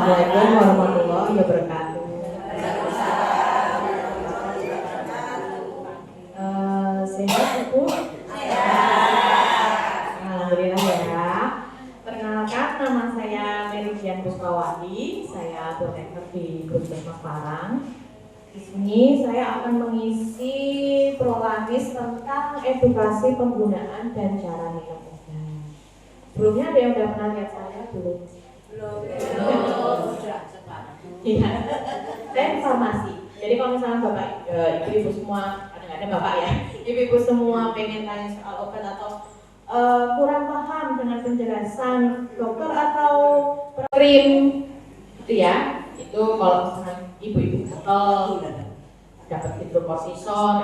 Assalamualaikum warahmatullahi wabarakatuh. Sehat Ibu? Alhamdulillah ya. Perkenalkan, nama saya Meridian Puspawati. Saya protektor di Grup Parang. Di sini saya akan mengisi prolanis tentang edukasi penggunaan dan cara minum obat. Sebelumnya ada yang sudah pernah lihat saya belum? Belum. Iya. Saya informasi. Jadi kalau misalnya Bapak, Ibu semua, kadang-kadang Bapak ya, Ibu semua pengen tanya soal obat atau kurang paham dengan penjelasan dokter atau krim, itu ya. Itu kalau misalnya ibu-ibu gatal dapat hidrokortison,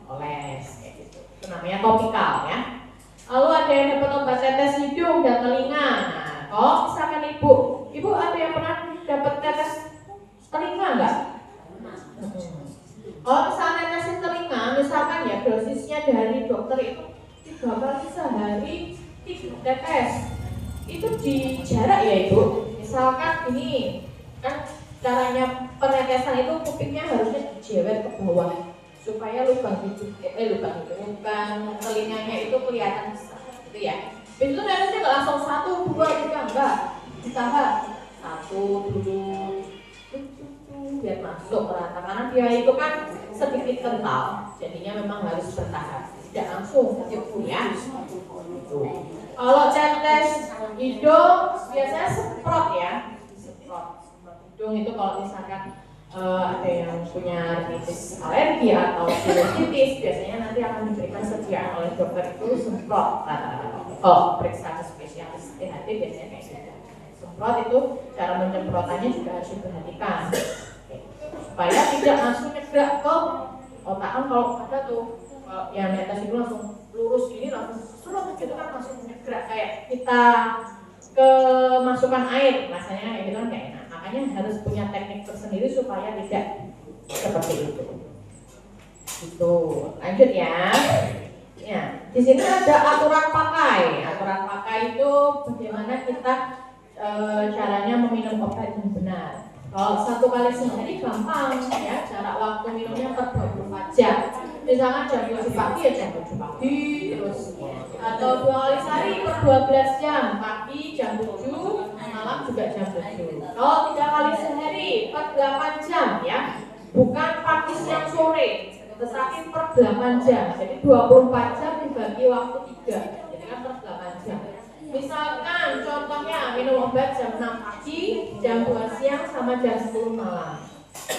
oles kayak gitu. Itu namanya topikal ya. Lalu ada yang dapat obat tetes hidung dan telinga. Nah, kalau misalkan ibu ada yang pernah dapat tetes telinga enggak? Kalau misalnya tetes telinga, misalkan ya dosisnya dari dokter itu 3 kali sehari 3 tetes. Itu dijarak ya ibu. Misalkan ini kan caranya penetesan itu kupingnya harusnya dijewet ke bawah supaya lubang telinganya itu kelihatan besar, gitu ya. Itu harusnya nggak langsung 1, 2, 3, enggak, ditambah 1 dulu, biar masuk rata karena dia itu kan sedikit kental, jadinya memang harus bertahap, tidak langsung gitu ya. Kalau tetes hidung biasanya semprot ya. Hidung itu kalau misalkan ada yang punya rinitis alergi atau sinusitis, biasanya nanti akan diberikan sediaan oleh dokter itu semprot. Oh, periksa ke spesialis THT biasanya kayak gitu. Semprot itu cara menyemprotannya juga harus diperhatikan supaya tidak langsung nyegrak ke otak. Kan kalau ada tuh yang netes itu langsung lurus ini langsung serut gitu kan, langsung nyegrak kayak kita kemasukan air, rasanya kayak gitu kan kayak enak. Makanya harus punya teknik tersendiri supaya tidak seperti itu. Itu lanjut ya. Ya, di sini ada aturan pakai. Aturan pakai itu bagaimana kita caranya meminum obat yang benar. Kalau 1 kali sehari gampang ya, jarak waktu minumnya per 24 jam. Misalkan jam 7 pagi ya jam 7 pagi terus. Atau 2 kali sehari per 12 jam, pagi jam 7, malam juga jam 7. Kalau 3 kali sehari per 8 jam ya, bukan pagi siang sore, tetapi per 8 jam. Jadi 24 jam dibagi waktu 3, jadi kan per 8 jam. Misalkan contohnya minum obat jam 6 pagi, jam 2 siang sama jam 10 malam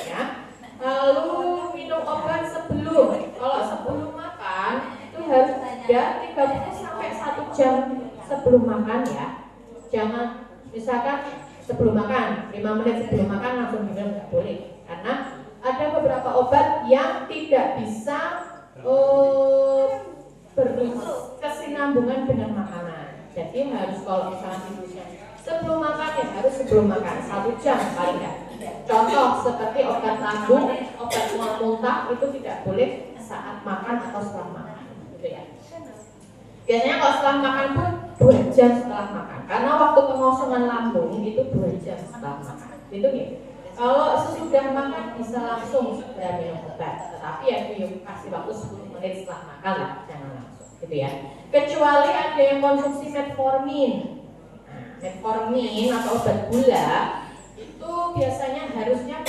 ya. Lalu minum obat sebelum, kalau sebelum makan itu harus ada 30 sampai 1 jam sebelum makan ya. Jangan misalkan sebelum makan, 5 menit sebelum makan langsung minum, nggak boleh. Karena ada beberapa obat yang tidak bisa berkesinambungan dengan makanan. Jadi harus kalau misalnya tidurnya sebelum makan ya harus sebelum makan 1 jam paling nggak. Contoh seperti obat lambung, obat mual-muntah itu tidak boleh saat makan atau setelah makan, gitu ya. Biasanya kalau setelah makan pun 2 jam setelah makan, karena waktu pengosongan lambung itu 2 jam setelah makan, gitu ya. Kalau sesudah makan bisa langsung segera minum obat, tetapi ya kasih waktu 10 menit setelah makan lah, jangan langsung, gitu ya. Kecuali ada yang konsumsi metformin. Nah, metformin atau obat gula itu biasanya bagusnya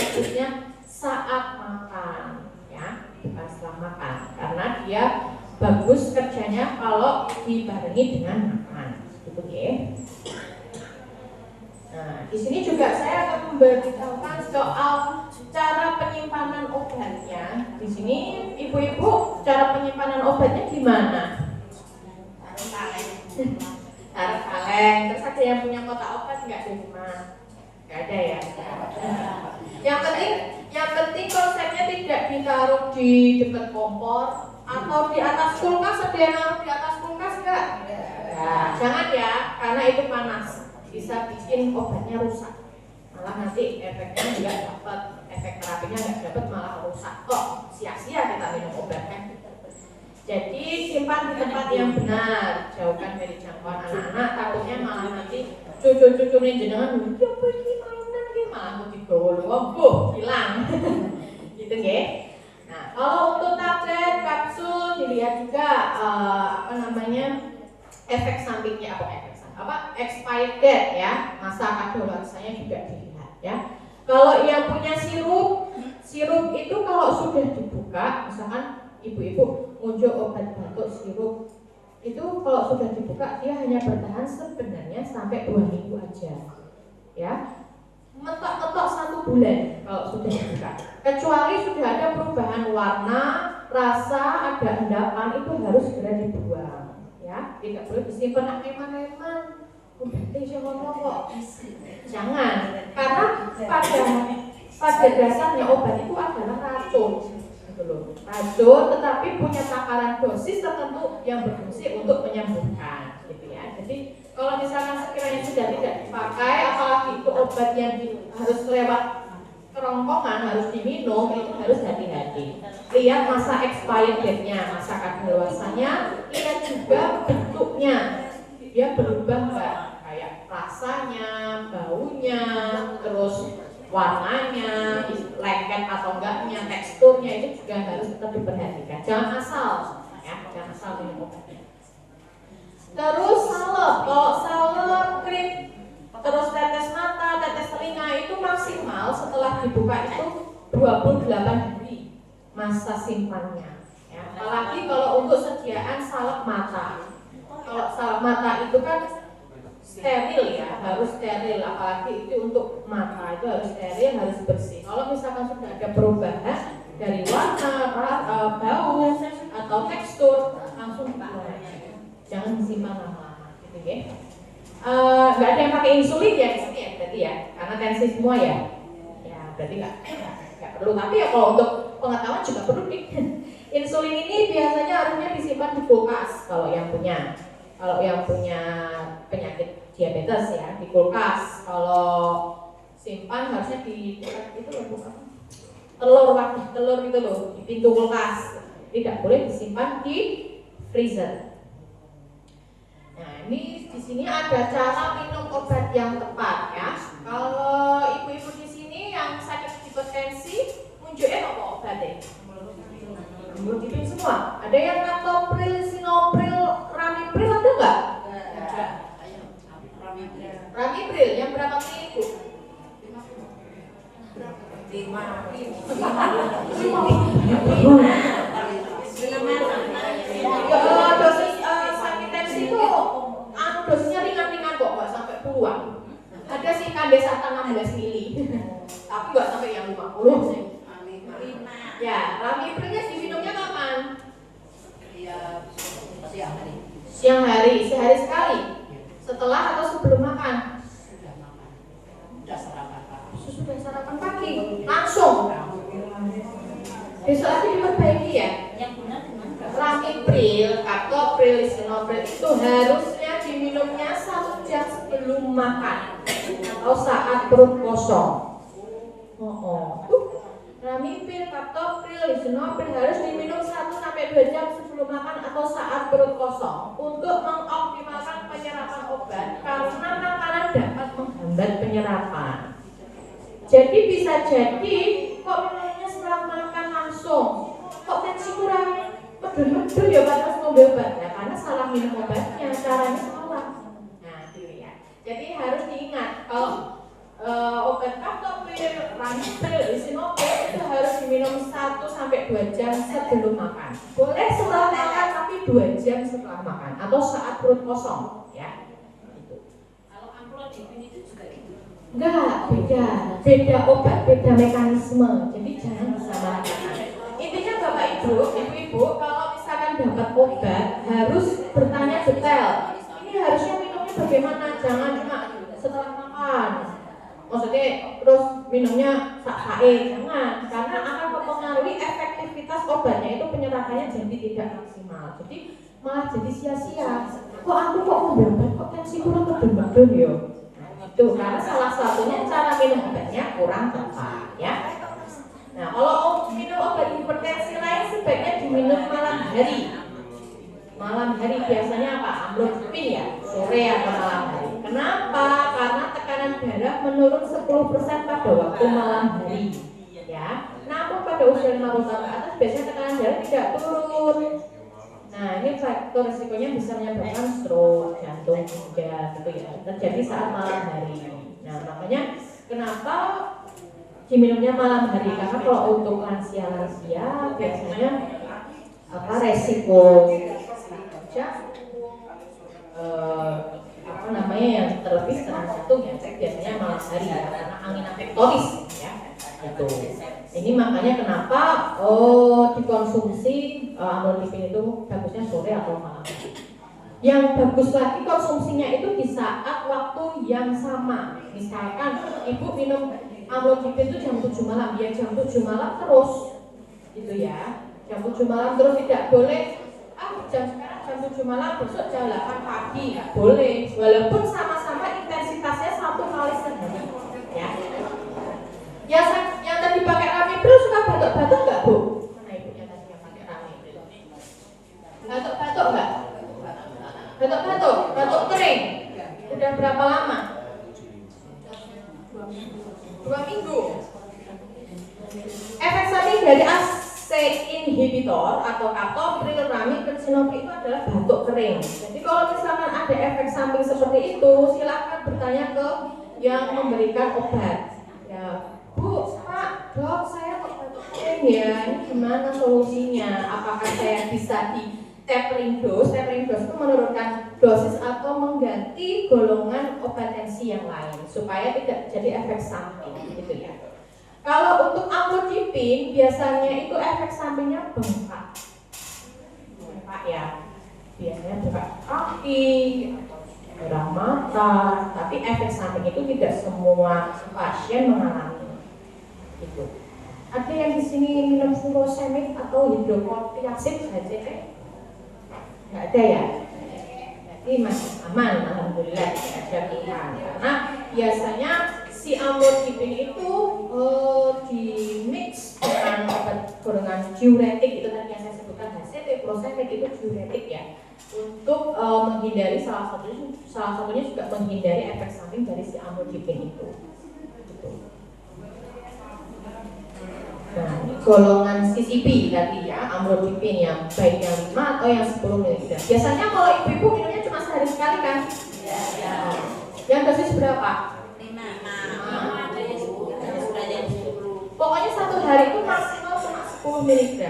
saat makan, ya, bukan setelah makan, karena dia bagus kerjanya kalau dibarengi dengan makan, gitu ya. Nah, di sini juga saya akan memberitahukan soal cara penyimpanan obatnya. Di sini ibu-ibu cara penyimpanan obatnya gimana? Taruh kaleng. Terus ada yang punya kotak obat nggak di rumah? Nggak ada ya. Yang penting konsepnya tidak ditaruh di dekat kompor atau di atas kulkas. Ada yang naruh di atas kulkas nggak? Nah, jangan ya, karena itu panas. Bisa bikin obatnya rusak, malah nanti efeknya juga dapat, efek terapinya nggak dapat, malah rusak. Kok sia-sia kita minum obatnya. Jadi simpan di tempat yang benar, jauhkan dari jangkauan anak-anak. Takutnya malah nanti cucu-cucu ini jenengan, ya pergi malah digowo hilang. Gitu nggih. Nah, kalau untuk tablet, kapsul dilihat juga efek sampingnya expired date ya, masa kadaluarsanya juga dilihat ya. Kalau yang punya sirup itu kalau sudah dibuka, misalkan ibu-ibu muncul obat batuk sirup itu kalau sudah dibuka dia hanya bertahan sebenarnya sampai 2 minggu aja ya, mentok-mentok 1 bulan kalau sudah dibuka, kecuali sudah ada perubahan warna, rasa, ada endapan, itu harus segera dibuang ya, tidak boleh disimpan eman-eman. Jangan, karena pada dasarnya obat itu adalah racun, gitu loh. Racun, tetapi punya takaran dosis tertentu yang berfungsi untuk menyembuhkan, gitu ya. Jadi kalau misalkan sekiranya sudah tidak dipakai, apalagi itu obat yang harus lewat kerongkongan, harus diminum, itu harus hati-hati. Lihat masa expired date-nya, masa kadaluarsanya, lihat juga bentuknya. Dia berubah nggak, kayak rasanya, baunya, terus warnanya, lengket atau enggaknya, teksturnya, itu juga harus tetap diperhatikan. Jangan asal ya, jangan asal minum obatnya. Terus salep, kalau salep, krim, terus tetes mata, tetes telinga itu maksimal setelah dibuka itu 28 hari masa simpannya ya. Apalagi kalau untuk sediaan salep mata. Kalau salep mata itu kan steril ya, harus steril, apalagi itu untuk mata itu harus steril, harus bersih. Kalau misalkan sudah ada perubahan dari warna, bau atau tekstur, langsung dibuang, jangan disimpan lama-lama, gitu ya. Nggak ada yang pakai insulin ya di sini ya, berarti ya, karena tensi semua ya. Ya berarti nggak perlu. Tapi ya kalau untuk pengetahuan juga perlu nih. Insulin ini biasanya harusnya disimpan di kulkas kalau yang punya. Kalau yang punya penyakit diabetes ya di kulkas. Kalau simpan harusnya di itu loh, telur itu loh, di pintu kulkas. Tidak boleh disimpan di freezer. Nah, ini di sini ada cara minum obat yang tepat ya. Kalau ibu-ibu di sini yang sakit hipertensi, munculnya apa obatnya? Menurut itu semua. Ada yang captopril, sinopril, ramipril ada nggak? Ada. Ramipril yang berapa mili bu? 5. Dosis sakit tensi itu dosisnya ringan-ringan kok, nggak sampai puluhan. Ada sih kandesatan 16 mili, tapi nggak sampai yang 50 sih. Ya, ramiprilnya diminumnya kapan? Ya, siang hari, sehari sekali. Setelah atau sebelum makan? Sudah sarapan pagi, langsung. Besok lagi diperbaiki ya. Ramipril, captopril, sinopril itu harusnya diminumnya 1 jam sebelum makan atau saat perut kosong. Ramipril, captopril, sinopril harus diminum 1-2 jam sebelum makan atau saat perut kosong untuk mengoptimalkan penyerapan obat, karena makanan dapat menghambat penyerapan. Jadi bisa jadi kok minumnya setelah makan langsung, kok tensi kurang, medul ya pas ngombe obat ya, karena salah minum obatnya, caranya salah. Nah gitu ya. Jadi harus diingat kalau obat captopril, ramipril, sinopril itu harus diminum 1-2 jam sebelum makan. Boleh setelah makan tapi 2 jam setelah makan atau saat perut kosong ya. Gitu. Kalau amlodipin itu juga gitu? Enggak, beda obat, beda mekanisme. Jadi jangan disamakan. Intinya Bapak Ibu, kalau misalkan dapat obat harus bertanya detail. Ini harusnya minumnya bagaimana? Jangan cuma setelah makan. Maksudnya terus minumnya sak-sae, jangan, karena akan mempengaruhi efektivitas obatnya, itu penyerapannya jadi tidak maksimal. Jadi malah jadi sia-sia. Kok aku ngombe obat kok tensi kurang medun ya? Itu karena salah satunya cara minum obatnya kurang tepat ya. Nah, kalau minum obat hipertensi lain sebaiknya diminum malam hari. Malam hari biasanya apa? Amlodipin ya, sore atau malam hari. Kenapa? Karena tekanan darah menurun 10 10% pada waktu malam hari, ya. Namun pada usia 50 tahun ke atas biasanya tekanan darah tidak turun. Nah, ini faktor risikonya bisa menyebabkan stroke, jantung juga, gitu ya. Terjadi saat malam hari. Nah, makanya kenapa diminumnya malam hari? Karena kalau untuk lansia-lansia biasanya resiko yang terlebih serangan jantung ya biasanya malam hari ya, karena angina pectoris ya gitu. Ini makanya kenapa dikonsumsi amlodipin itu bagusnya sore atau malam. Yang bagus lagi konsumsinya itu di saat waktu yang sama. Misalkan ibu minum amlodipin itu jam 7 malam, ya jam 7 malam terus gitu ya. Jam 7 malam terus, tidak boleh jam 7 malam besok jam 8 pagi, nggak boleh, walaupun sama-sama intensitasnya 1 kali sehari ya. Yang tadi pakai Ramipril suka batuk-batuk nggak Bu? Mana ibunya tadi yang pakai Ramipril? Batuk-batuk nggak? Batuk-batuk, batuk kering. Udah berapa lama? 2 minggu. Efek samping dari ACE inhibitor atau captopril, Ramipril, Sinoprid itu adalah batuk kering. Jadi kalau misalkan ada efek samping seperti itu, silakan bertanya ke yang memberikan obat. Ya, Bu, Pak, Dok, saya kok batuk kering ya? Ini gimana solusinya? Apakah saya bisa di tapering dose? Tapering dose itu menurunkan dosis atau mengganti golongan obat tensi yang lain supaya tidak terjadi efek samping, gitu ya. Kalau untuk amlodipin biasanya itu efek sampingnya bengkak ya, biasanya bengkak kaki, merah mata, tapi efek samping itu tidak semua pasien mengalami. Gitu. Ada yang di sini minum furosemid atau hidrokortiasid HCl? Nggak ada ya? Jadi masih aman, alhamdulillah tidak ada pilihan. Karena biasanya si amlodipin itu di mix dengan obat golongan diuretik, itu tadi yang saya sebutkan HCl, furosemid itu diuretik ya, untuk menghindari salah satunya juga menghindari efek samping dari si amlodipin itu. Gitu. Nah, golongan CCB tadi ya, amlodipin yang baik yang 5 atau yang 10 mg. Biasanya kalau ibu-ibu minumnya cuma sehari sekali kan? Ya. Yang dosis berapa? 5. Pokoknya 1 hari itu maksimal cuma 10 mg.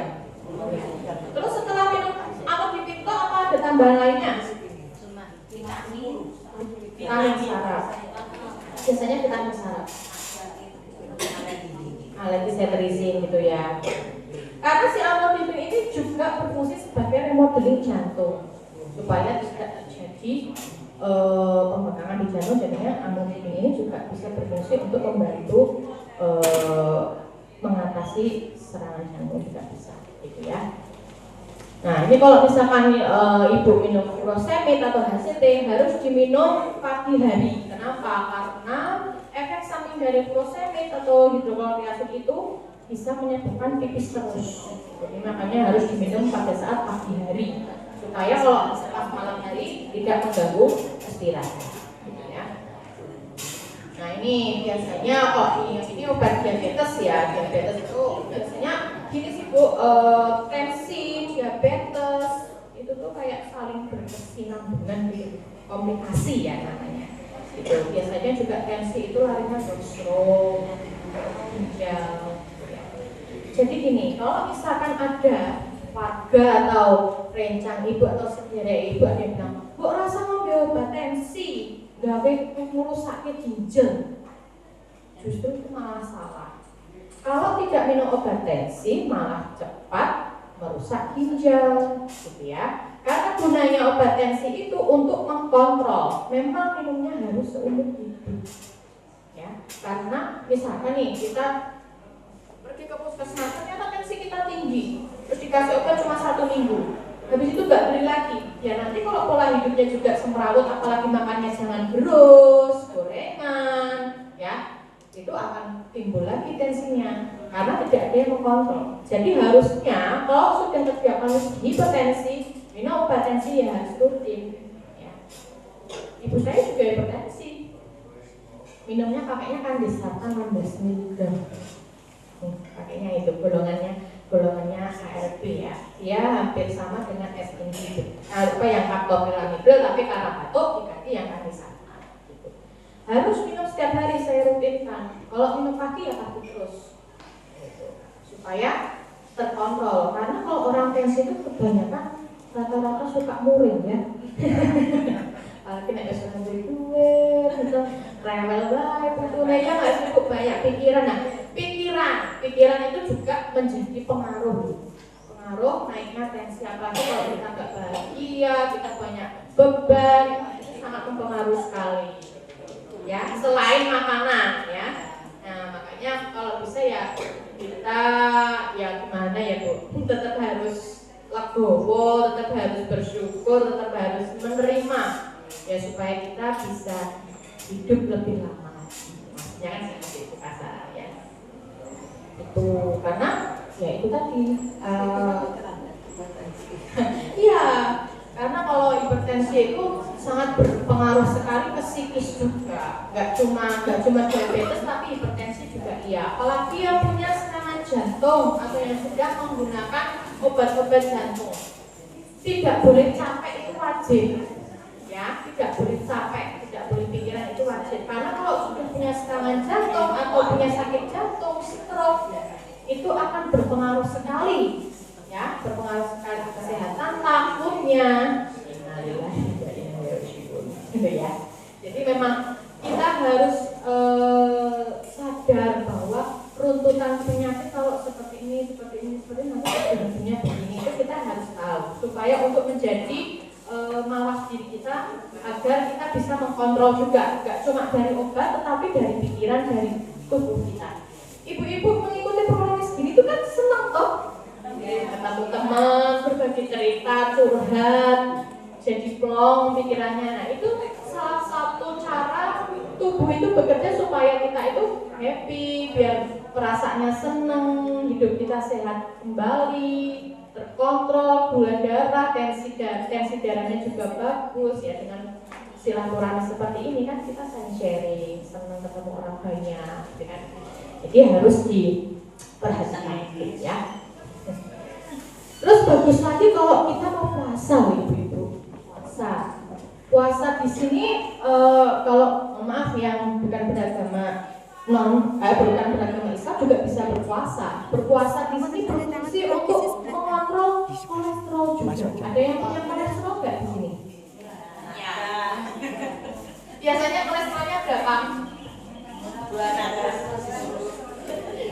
Terus setelah minum amlodipin itu apa ada tambahan lainnya? Vitamin saraf. Biasanya vitamin saraf. Levetiracetam gitu ya. Karena si amlodipin ini juga berfungsi sebagai remodeling jantung supaya tidak terjadi pembengkakan di jantung. Jadinya amlodipin ini juga bisa berfungsi untuk membantu mengatasi serangan jantung juga bisa, gitu ya. Nah, ini kalau misalkan ibu minum furosemid atau HCl harus diminum pagi hari. Kenapa? Karena efek samping dari furosemid atau hidroklorotiazid itu bisa menyebabkan pipis terus. Jadi makanya harus diminum pada saat pagi hari supaya kalau pas malam hari tidak mengganggu istirahat. Gitu ya. Nah ini biasanya ini obat diabetes ya. Diabetes itu biasanya gini sih Bu, tensi, diabetes itu tuh kayak saling berkesinambungan gitu, komplikasi ya namanya. Itu biasanya juga tensi itu larinya ke stroke, ginjal. Jadi gini, kalau misalkan ada warga atau rencang ibu atau saudara ibu ada yang bilang, Bu rasa ngambil obat tensi, gawe ngerusakin ginjal, justru itu malah salah. Kalau tidak minum obat tensi malah cepat merusak ginjal, gitu ya. Karena gunanya obat tensi itu untuk mengkontrol. Memang minumnya harus seumur hidup, ya. Karena misalkan nih kita pergi ke puskesmas, ternyata tensi kita tinggi, terus dikasih obat cuma 1 minggu, habis itu nggak beli lagi. Ya nanti kalau pola hidupnya juga semrawut, apalagi makannya jangan terus gorengan, ya. Itu akan timbul lagi tensinya karena tidak ada yang mengkontrol. Jadi harusnya kalau sudah terdiagnosis hipertensi, minum obat tensi ya harus rutin. Ya. Ibu saya juga hipertensi, minumnya pakainya kandesatan 16 mg. Pakainya itu golongannya ALP ya. Dia hampir sama dengan es inhibitor. Apa yang actophilamidol tapi karena batuk diganti yang kandesatan. Gitu. Harus minum setiap hari, saya rutinkan. Kalau minum pagi ya pagi terus. Gitu. Supaya terkontrol. Karena kalau orang tensi itu kebanyakan rata-rata suka muring ya. Kena kesukaan duit, gitu, rewel banget, itu mereka nggak cukup banyak pikiran. Nah, pikiran itu juga menjadi pengaruh naiknya tensi, apalagi kalau kita nggak bahagia, kita banyak beban, itu sangat mempengaruhi sekali. Ya, selain makanan ya. Nah, makanya kalau bisa ya kita ya gimana ya Bu, tetap harus legowo, tetap harus bersyukur, tetap harus menerima ya supaya kita bisa hidup lebih lama. Jangan seperti itu kasar ya. Itu karena ya itu tadi iya, karena kalau hipertensi itu sangat berpengaruh sekali ke psikis juga. Gak cuma diabetes tapi hipertensi juga iya. Apalagi yang punya serangan jantung atau yang sudah menggunakan obat-obat jantung, tidak boleh capek, itu wajib ya, tidak boleh capek, tidak boleh pikiran, itu wajib. Karena kalau sudah punya serangan jantung atau punya sakit jantung, stroke, itu akan berpengaruh sekali ya, berpengaruh sekali ke kesehatan. Takutnya gitu ya. Jadi memang kita harus sadar bahwa runtutan penyakit kalau seperti ini nanti ujung-ujungnya begini, itu kita harus tahu supaya untuk menjadi mawas diri kita agar kita bisa mengkontrol juga, gak cuma dari obat tetapi dari pikiran, dari tubuh kita. Ibu-ibu mengikuti program segini itu kan senang toh, ketemu teman, berbagi cerita, curhat, jadi plong pikirannya. Nah itu salah satu cara tubuh itu bekerja supaya kita itu happy, biar perasaannya seneng, hidup kita sehat kembali, terkontrol, gula darah, tensi darahnya juga bagus ya. Dengan silaturahmi seperti ini kan kita saling sharing, senang ketemu orang banyak, gitu kan. Jadi harus diperhatikan ya. Terus bagus lagi kalau kita mau puasa, ibu-ibu. Puasa di sini kalau maaf yang bukan beragama bukan beragama Islam juga bisa berpuasa. Berpuasa di sini berfungsi untuk mengontrol kolesterol juga. Ada yang punya kolesterol nggak di sini? Ya. Biasanya kolesterolnya berapa?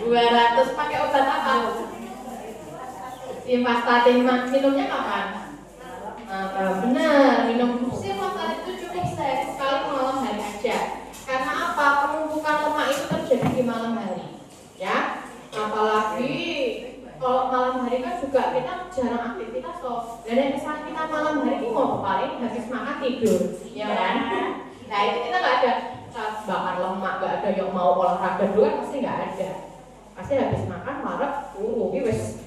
200. Pakai obat apa? Simvastatin. Minumnya kapan? Benar, minum simvastatin itu cukup sekali malam hari aja. Karena apa? Penumpukan lemak itu terjadi di malam hari, ya. Apalagi kalau malam hari kan juga kita jarang aktivitas loh. Dan yang misalnya kita malam hari ini mau paling habis makan tidur, ya kan? Nah itu kita nggak ada bakar lemak, nggak ada yang mau olahraga dulu kan pasti nggak ada. Pasti habis makan marah, wis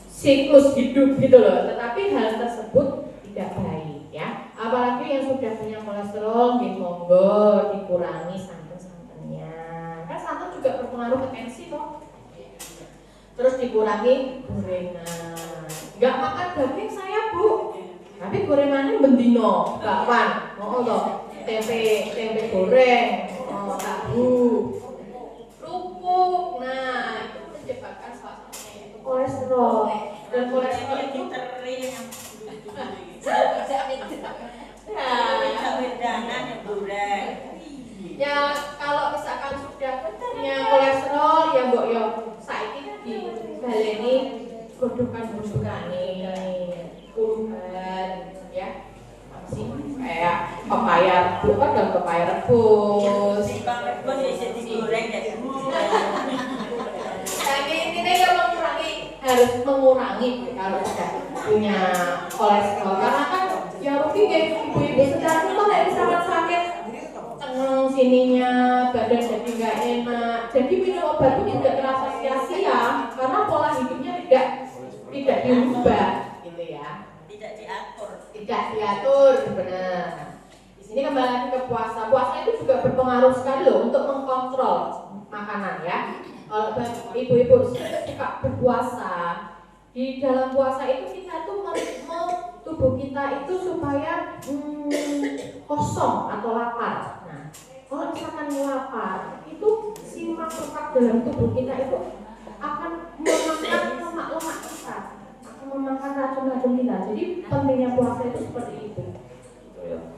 siklus hidup gitu loh. Tetapi hal tersebut tidak baik, ya. Apalagi yang sudah punya kolesterol, monggo dikurangi santan-santannya. Kan santan juga berpengaruh ke tensi toh. Terus dikurangi gorengan. Nggak makan daging saya Bu, tapi gorengannya bendino, bakwan, toh. Tempe goreng, tahu, kerupuk. Nah, itu menyebabkan salah satunya itu kolesterol. Dan kolesterol itu ya kalau misalkan sudah punya kolesterol ya mbok yo saiki dibaleni godhokan kurban ya. Sih kayak pepaya, bukan dan pepaya rebus. Digoreng ya. Tapi intinya ya harus mengurangi kalau sudah punya kolesterol, karena kan ya rugi ya ibu-ibu secara itu kayak misalkan sakit tengeng sininya, badan jadi nggak enak, jadi minum obat itu tidak terasa sia-sia karena pola hidupnya tidak diubah gitu ya, tidak diatur benar. Di Ini kembali lagi ke puasa. Puasa itu juga berpengaruh sekali loh untuk mengkontrol makanan ya. Kalau ibu-ibu suka berpuasa, di dalam puasa itu kita tuh tubuh kita itu supaya kosong atau lapar. Nah, kalau misalkan lapar, itu si makrofag dalam tubuh kita itu akan memakan lemak-lemak kita, akan memakan racun-racun kita. Jadi pentingnya puasa itu seperti itu.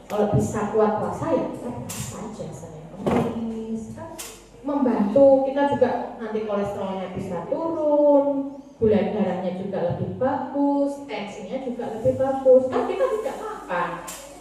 Kalau bisa kuat puasa ya kita puasa aja Senin Kamis kan membantu kita juga nanti kolesterolnya bisa turun, gula darahnya juga lebih bagus, tensinya juga lebih bagus. Kan kita tidak makan,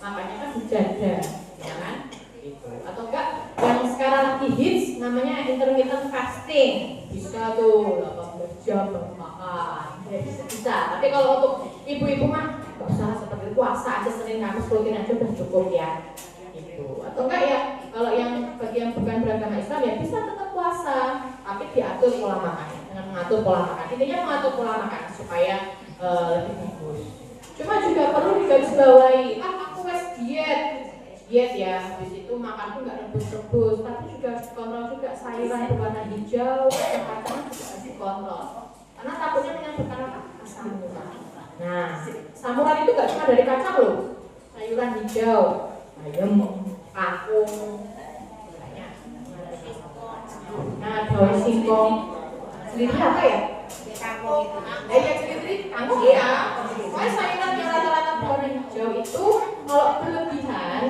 makanya kan dijaga, ya kan? Gitu. Atau enggak yang sekarang lagi hits namanya intermittent fasting, bisa tuh 18 jam makan, ya bisa. Tapi kalau untuk ibu-ibu mah nggak usah seperti puasa aja Senin Kamis rutin aja udah cukup ya. Gitu. Atau enggak ya kalau yang bagi yang bukan beragama Islam ya bisa tetap puasa, tapi diatur pola makan. Dengan mengatur pola makan, intinya mengatur pola makan supaya lebih bagus. Cuma juga perlu digarisbawahi, aku wes diet ya, habis itu makan tuh nggak rebus-rebus, tapi juga kontrol juga sayuran berwarna hijau, kacang-kacangan juga harus dikontrol. Karena takutnya menyebabkan apa? Asam urat. Nah, samuran itu nggak cuma dari kacang loh, sayuran hijau, ayam, kangkung, banyak. Nah, daun singkong, selidri apa ya? Kangkung itu. Selidri, kangkung ya. Pokoknya sayuran yang rata-rata berwarna hijau itu kalau berlebihan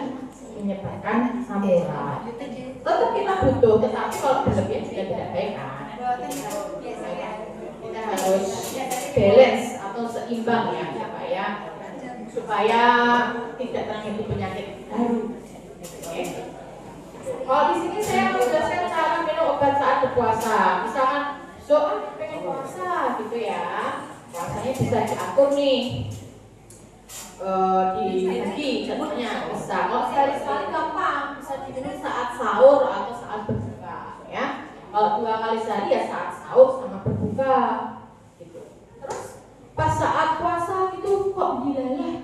menyebabkan asam urat. Tetap kita butuh, tetapi kalau berlebihan juga tidak baik kan. Kita harus balance atau seimbang ya supaya tidak terjadi penyakit baru. Kalau di sini saya menjelaskan cara minum obat saat berpuasa. Misalkan pengen puasa gitu ya, puasanya bisa diatur nih. Dibagi contohnya bisa kalau sekali gampang bisa diminum saat sahur atau saat berbuka ya. Kalau 2 kali sehari ya saat sahur sama berbuka gitu. Terus pas saat puasa gitu kok dilalah,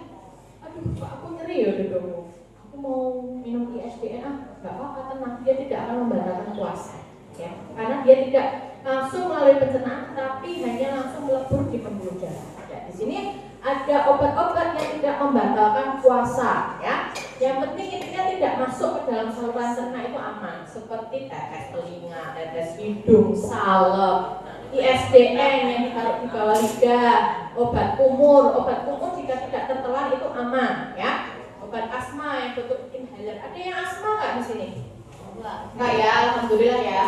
aduh kok aku nyeri ya duduk, aku mau minum ISBN nggak apa-apa, tenang, dia tidak akan membatalkan puasa ya, karena dia tidak langsung melalui pencernaan tapi hanya langsung melebur di pembuluh darah. Ya, di sini ada obat-obat yang tidak membatalkan puasa ya. Yang penting intinya tidak masuk ke dalam saluran cerna itu aman, seperti tetes telinga, tetes hidung, salep, ISDN yang ditaruh di bawah lidah, obat kumur jika tidak tertelan itu aman ya. Obat asma yang bentuk inhaler. Ada yang asma nggak di sini? Enggak ya, alhamdulillah ya.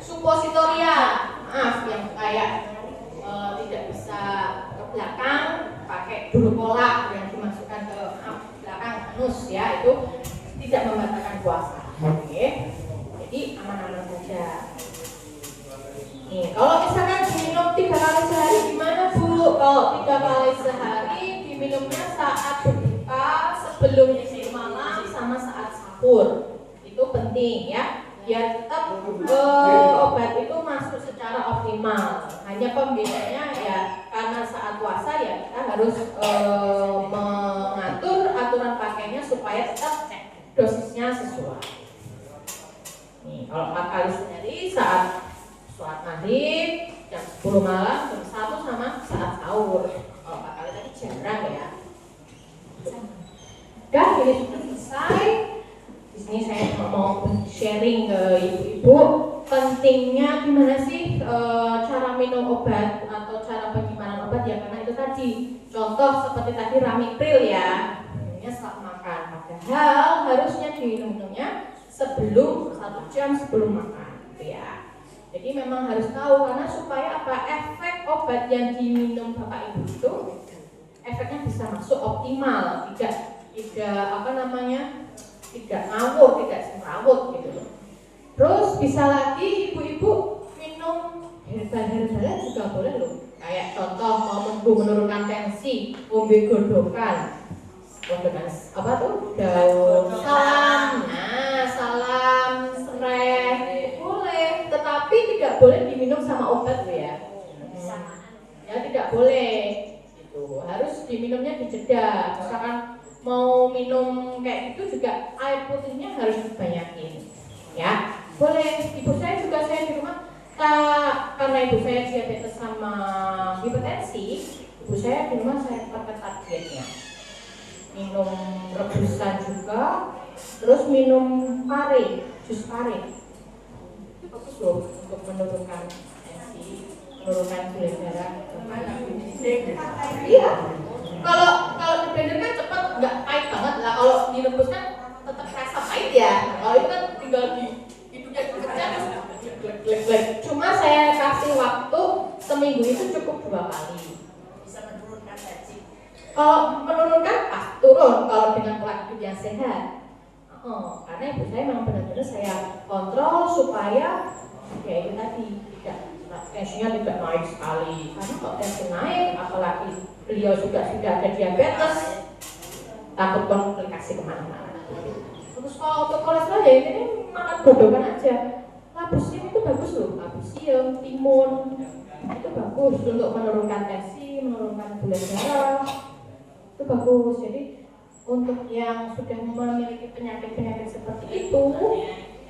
Supositoria, maaf yang kayak tidak bisa ke belakang pakai dulu kolak yang dimasukkan ke belakang anus ya, itu tidak membatalkan puasa. Oke. Jadi aman-aman saja. Nih, kalau misalkan diminum 3 kali sehari gimana Bu? Kalau 3 kali sehari diminumnya saat berbuka, sebelum tidur malam, sama saat sahur. Itu penting ya. Biar tetap obat itu masuk secara optimal. Hanya pembedanya ya karena saat puasa ya kita harus mengatur aturan pakainya supaya tetap dosisnya sesuai. Nih, kalau 4 kali sehari saat sholat maghrib, jam 10 malam, jam 1 sama saat sahur. Kalau 4 kali tadi jarang ya. Udah, ini sudah selesai. Di sini saya mau sharing ke ibu-ibu pentingnya gimana sih cara minum obat atau cara penyimpanan obat ya, karena itu tadi contoh seperti tadi Ramipril ya, minumnya setelah makan, padahal harusnya diminumnya sebelum 1 jam sebelum makan gitu ya. Jadi memang harus tahu, karena supaya apa, efek obat yang diminum bapak ibu itu efeknya bisa masuk optimal, tidak tidak ngawur, tidak semrawut gitu loh. Terus bisa lagi ibu-ibu minum herbal-herbalnya juga boleh loh. Kayak contoh mau menurunkan tensi, ombe godokan apa tuh? Daun salam, salam, serai, boleh. Tetapi tidak boleh diminum sama obat loh ya. Ya tidak boleh. Itu harus diminumnya dijeda. Misalkan mau minum kayak gitu juga air putihnya harus dibanyakin. Ya, boleh. Ibu saya juga saya di rumah karena ibu saya diabetes sama hipertensi, ibu saya di rumah saya perketat dietnya. Minum rebusan juga, terus minum pare, jus pare. Itu bagus loh untuk menurunkan tensi, menurunkan gula darah. Iya. Kalau di blender kan cepat, nggak pahit banget lah. Kalau direbus kan tetap rasa pahit ya. Kalau itu kan tinggal di hidupnya kerja glek. Cuma saya kasih waktu seminggu itu cukup 2 kali. Bisa menurunkan tensi. Kalau menurunkan turun kalau dengan pola hidup yang sehat. Karena ibu saya memang benar-benar saya kontrol supaya ya itu tadi tensinya tidak naik sekali. Karena kalau tensi naik, apalagi beliau juga sudah ada diabetes, takut komplikasi kemana-mana. Terus kalau untuk kolesterol ya ini makan godokan aja. Labusium itu bagus loh, labusium, timun itu bagus untuk menurunkan tensi, menurunkan gula darah. Itu bagus. Jadi untuk yang sudah memiliki penyakit-penyakit seperti itu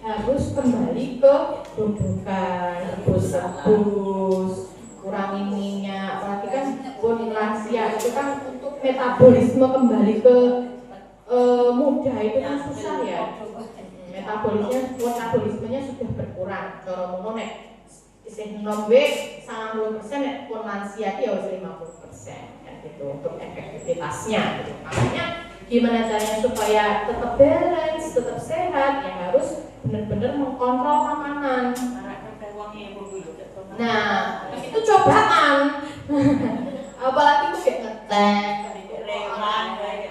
harus kembali ke godokan, rebus, kurangi minyak. Apalagi kan buat lansia itu kan untuk metabolisme kembali ke muda itu kan susah ya. Metabolismenya sudah berkurang. Cara ngono nek isih nom wis 90% nek pun lansia ki ya wis 50% kan gitu untuk efektivitasnya gitu. Makanya gimana caranya supaya tetap balance, tetap sehat ya harus benar-benar mengkontrol makanan. Nah, itu cobaan. Apalagi tuh kayak ngetek,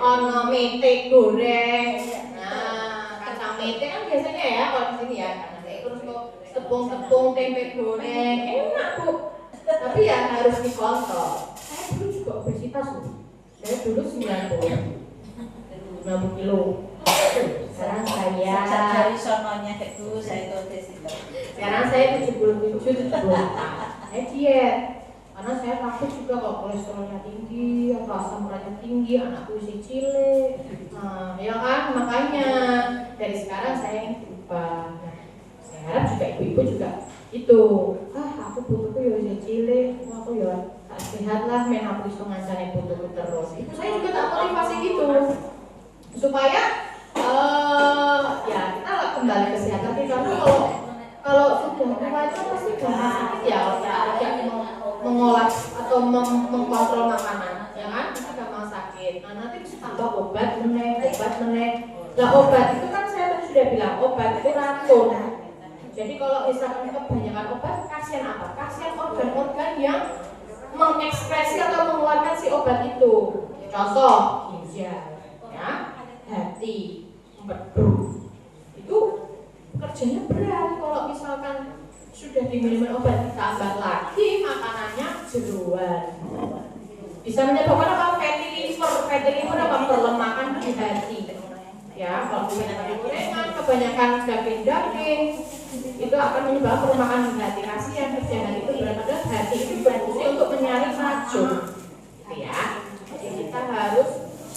ono mete goreng. Nah, kacang mete kan biasanya ya kalau di sini ya, terus tuh tepung tempe goreng, enak Bu. Tapi ya harus dikontrol. Saya dulu juga obesitas loh. Saya dulu 90 kilo. Sekarang saya dari sononya itu saya obesitas. Sekarang saya 77. Saya diet. Karena saya takut juga kalau kolesterolnya tinggi, atau asam uratnya tinggi, anakku usia cilik. Nah, ya kan, makanya dari sekarang saya ingin berubah. Nah, saya harap juga ibu-ibu juga itu. Aku butuhku ya usia cilik, aku ya tak sehat lah, main aku iso ngancani butuhku terus. Ibu saya juga tak motivasi gitu, supaya ya kita lah kembali ke sehat. Tapi karena kalau sudah tua itu pasti gampang sakit ya, kalau tidak mengolah atau mengkontrol makanan, ya kan? Itu gampang sakit. Nah nanti bisa tambah obat meneh. Nah obat itu kan saya tadi sudah bilang obat itu racun. Jadi kalau misalkan kebanyakan obat, kasihan apa? Kasihan organ-organ yang mengekspresi atau mengeluarkan si obat itu. Contoh ginjal, ya, hati, empedu. Itu kerjanya berat kalau misalkan sudah diminum obat ditambah lagi makanannya jeruan. Bisa menyebabkan apa? Fatty liver apa? Perlemakan di hati. Ya, kalau kebanyakan gorengan, kebanyakan daging itu akan menyebabkan perlemakan di hati. Kasihan kerjaan itu berat-berat hati itu berfungsi untuk menyaring racun. Ya, jadi kita harus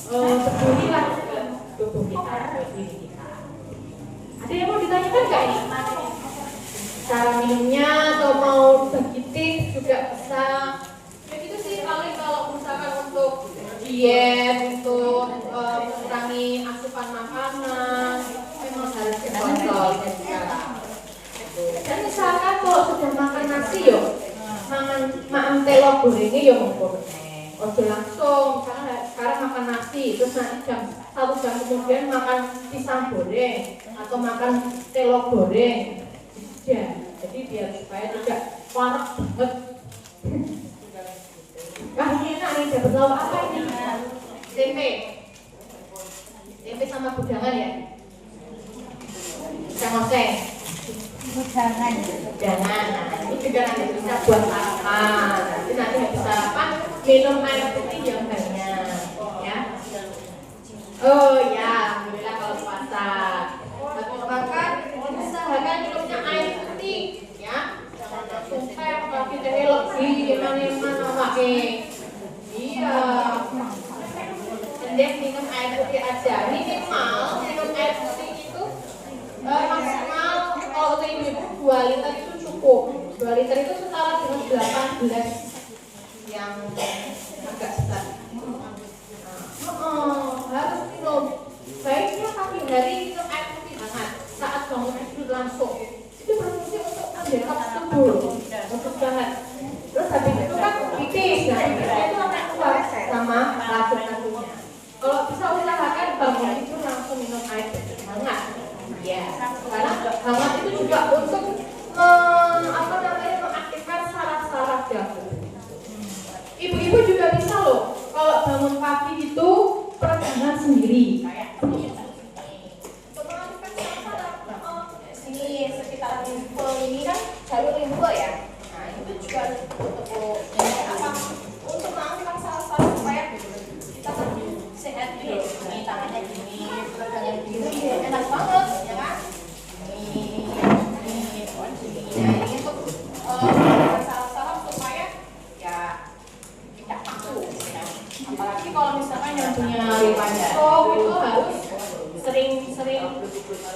pedulilah ke tubuh kita, ke diri kita. Ada yang mau ditanyakan nggak ini? Cara minumnya atau mau bagi tips juga bisa. Ya gitu sih paling kalau misalkan untuk diet, untuk mengurangi asupan makanan memang harus dikontrol dari sekarang. Dan misalkan kalau sudah makan nasi yo, makan telur gorengnya yo monggo. Ojo langsung, sekarang makan nasi, terus nanti satu jam kemudian makan pisang goreng atau makan telur goreng. Ya, jadi biar supaya tidak parah banget. Ini enak nih, dapat lauk apa ini? Tempe sama budangan ya? Oseng. Budangan. Nah, ini juga nanti bisa buat sarapan. Nanti habis sarapan minum air putih yang banyak, ya. Oh ya, alhamdulillah kalau puasa. Bahkan usahakan minumnya air putih, ya. Jangan langsung teh, apalagi teh lebih gimana pakai. Iya. mending minum air putih aja. Minimal minum air putih itu maksimal kalau untuk ibu 2 liter itu cukup. 2 liter itu setara dengan 8 gelas yang agak besar. Harus minum. Baiknya pagi hari minum air putih hangat saat bangun tidur langsung. Itu berfungsi untuk mendetoks tubuh, bagus banget. Terus habis itu kan pipis, nah pipis itu akan keluar sama racun-racunnya. Kalau bisa usahakan bangun tidur langsung minum air putih hangat. Ya, karena hangat itu juga untuk mengaktifkan saraf-saraf jantung. Ibu-ibu juga bisa loh, kalau bangun pagi itu peregangan sendiri kayak ini. Untuk mengaktifkan saraf-saraf, sini sekitar limfe ini kan jalur limfe ya. Nah itu juga untuk untuk mengaktifkan saraf-saraf supaya kita sehat gitu. Ini tangannya gini, peregangan gini, enak banget ya kan? Ini untuk saraf-saraf supaya ya tidak kaku ya. Apalagi kalau misalkan yang punya riwayat stroke itu harus sering-sering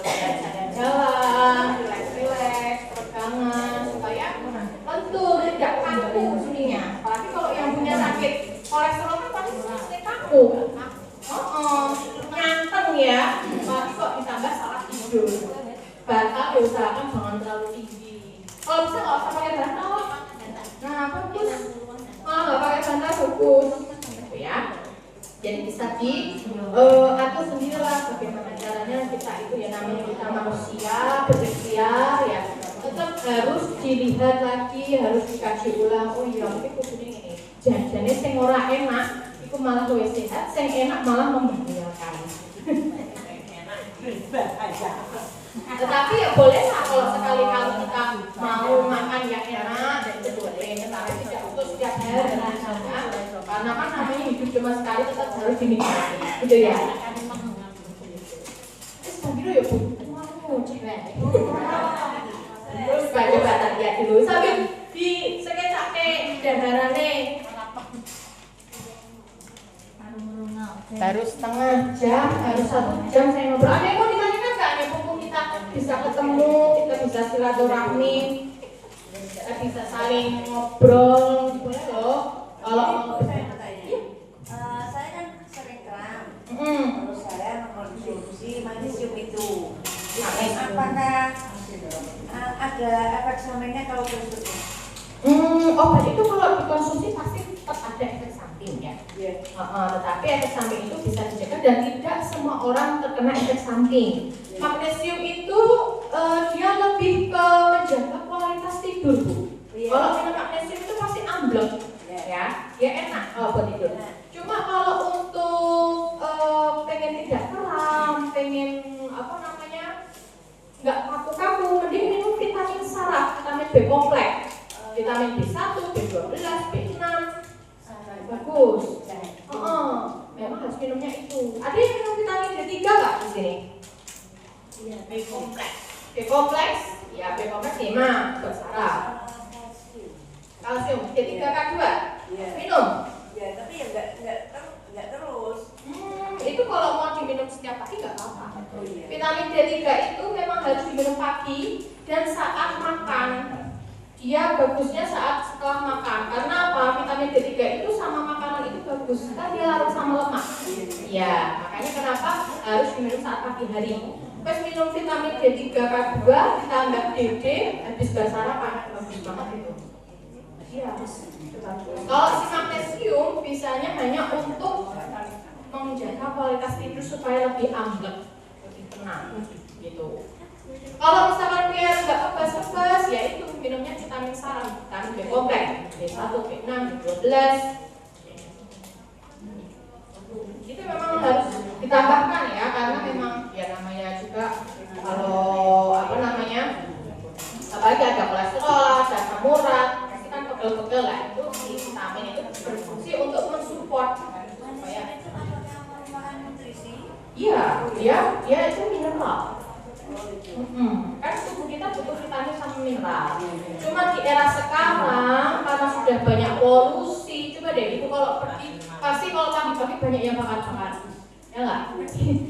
jalan-jalan, relax-relax, peregangan supaya lentur, tidak kaku sininya. Apalagi kalau yang punya sakit kolesterol kan pasti sering kaku. Nyanteng ya. Apalagi kok ditambah salah tidur. Bantal ya usahakan jangan terlalu tinggi. Kalau bisa nggak usah pakai bantal. Nah bagus. Nggak pakai bantal bagus. Ya. Jadi bisa diatur sendiri lah bagaimana caranya kita itu ya namanya kita manusia berikhtiar ya. Tetap harus dilihat lagi, harus dikaji ulang. Oh iya, mungkin kudunya ini. Jangan sing ora enak, itu malah luwih sehat. Sing enak malah membahayakan. Tetapi ya boleh lah kalau sekali-kali kita mau makan yang enak dan itu boleh, tetapi tidak untuk setiap hari karena kan namanya hidup cuma sekali, tetap harus dinikmati, gitu ya. Terus ya bu, mau cewek. Terus coba tadi ya dulu sambil di sekecake daharannya. Baru setengah jam, harus 1 jam saya ngobrol. Ada yang mau ditanyakan nggak? Ada mumpung kita bisa ketemu, kita bisa silaturahmi, kita bisa saling ngobrol, boleh loh. Kalau saya kan sering kram, terus saya mengkonsumsi magnesium itu. Apakah ada efek sampingnya kalau konsumsi? Obat itu kalau dikonsumsi pasti tetap ada efek samping ya. Tetapi efek samping itu bisa dicegah dan tidak semua orang terkena efek samping. Magnesium itu dia lebih ke menjaga kualitas tidur bu. Kalau minum magnesium itu pasti amblek ya enak buat tidur. Cuma kalau untuk pengen tidak kram, pengen nggak kaku-kaku, mending minum vitamin saraf, vitamin B kompleks. Vitamin B1, B12, B6 bagus. Memang harus minumnya itu. Ada yang minum vitamin D3 nggak di sini? Iya, B kompleks. B kompleks, ya B kompleks 5 buat saraf. Kalsium, D3K2 minum. Ya, tapi ya nggak terus. Itu kalau mau diminum setiap pagi nggak apa-apa. Vitamin D3 itu memang harus diminum pagi dan saat makan. Dia bagusnya saat setelah makan. Karena apa? Vitamin D3 itu sama makanan itu bagus. Kan dia larut sama lemak. Ya, makanya kenapa harus diminum saat pagi hari. Terus minum vitamin D3K2 ditambah DD habis bersarapan, bagus banget itu. Iya. Kalau si magnesium bisanya hanya untuk menjaga kualitas tidur supaya lebih amblek, lebih tenang, gitu. Kalau misalkan biar nggak kebas-kebas, ya itu minumnya vitamin saraf, vitamin B kompleks, B1, B6, B12. Itu memang harus ditambahkan ya, karena memang ya namanya juga kalau apalagi ada kolesterol, ada asam urat, pasti kan pegel-pegel lah. Itu si vitamin itu berfungsi untuk mensupport supaya iya, dia itu mineral. Kan tubuh kita butuh vitamin sama mineral. Cuma di era sekarang karena sudah banyak polusi, coba deh ibu kalau pergi pasti kalau pagi apalagi banyak yang bakar-bakar, ya nggak?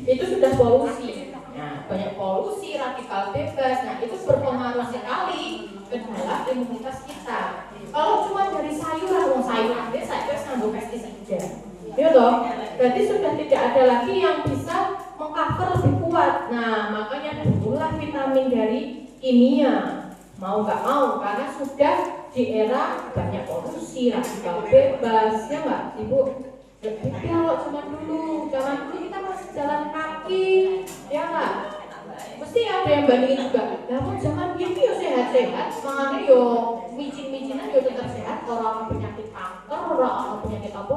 Itu sudah polusi. Nah, banyak polusi, radikal bebas. Nah, itu berpengaruh sekali ke dalam imunitas kita. Kalau cuma dari sayuran, sayuran deh, saya nganggo pestisida. Ya dong, berarti sudah tidak ada lagi yang bisa mengcover lebih kuat. Nah, makanya butuhlah vitamin dari kimia. Mau nggak mau, karena sudah di era banyak polusi, radikal bebas, ya nggak, Ibu? Jadi kalau zaman dulu kita masih jalan kaki, ya nggak? Mesti ada yang bandingin juga. Namun zaman ini yo sehat-sehat, makanya yo micin-micinan yo tetap sehat. Orang penyakit kanker, orang penyakit apa?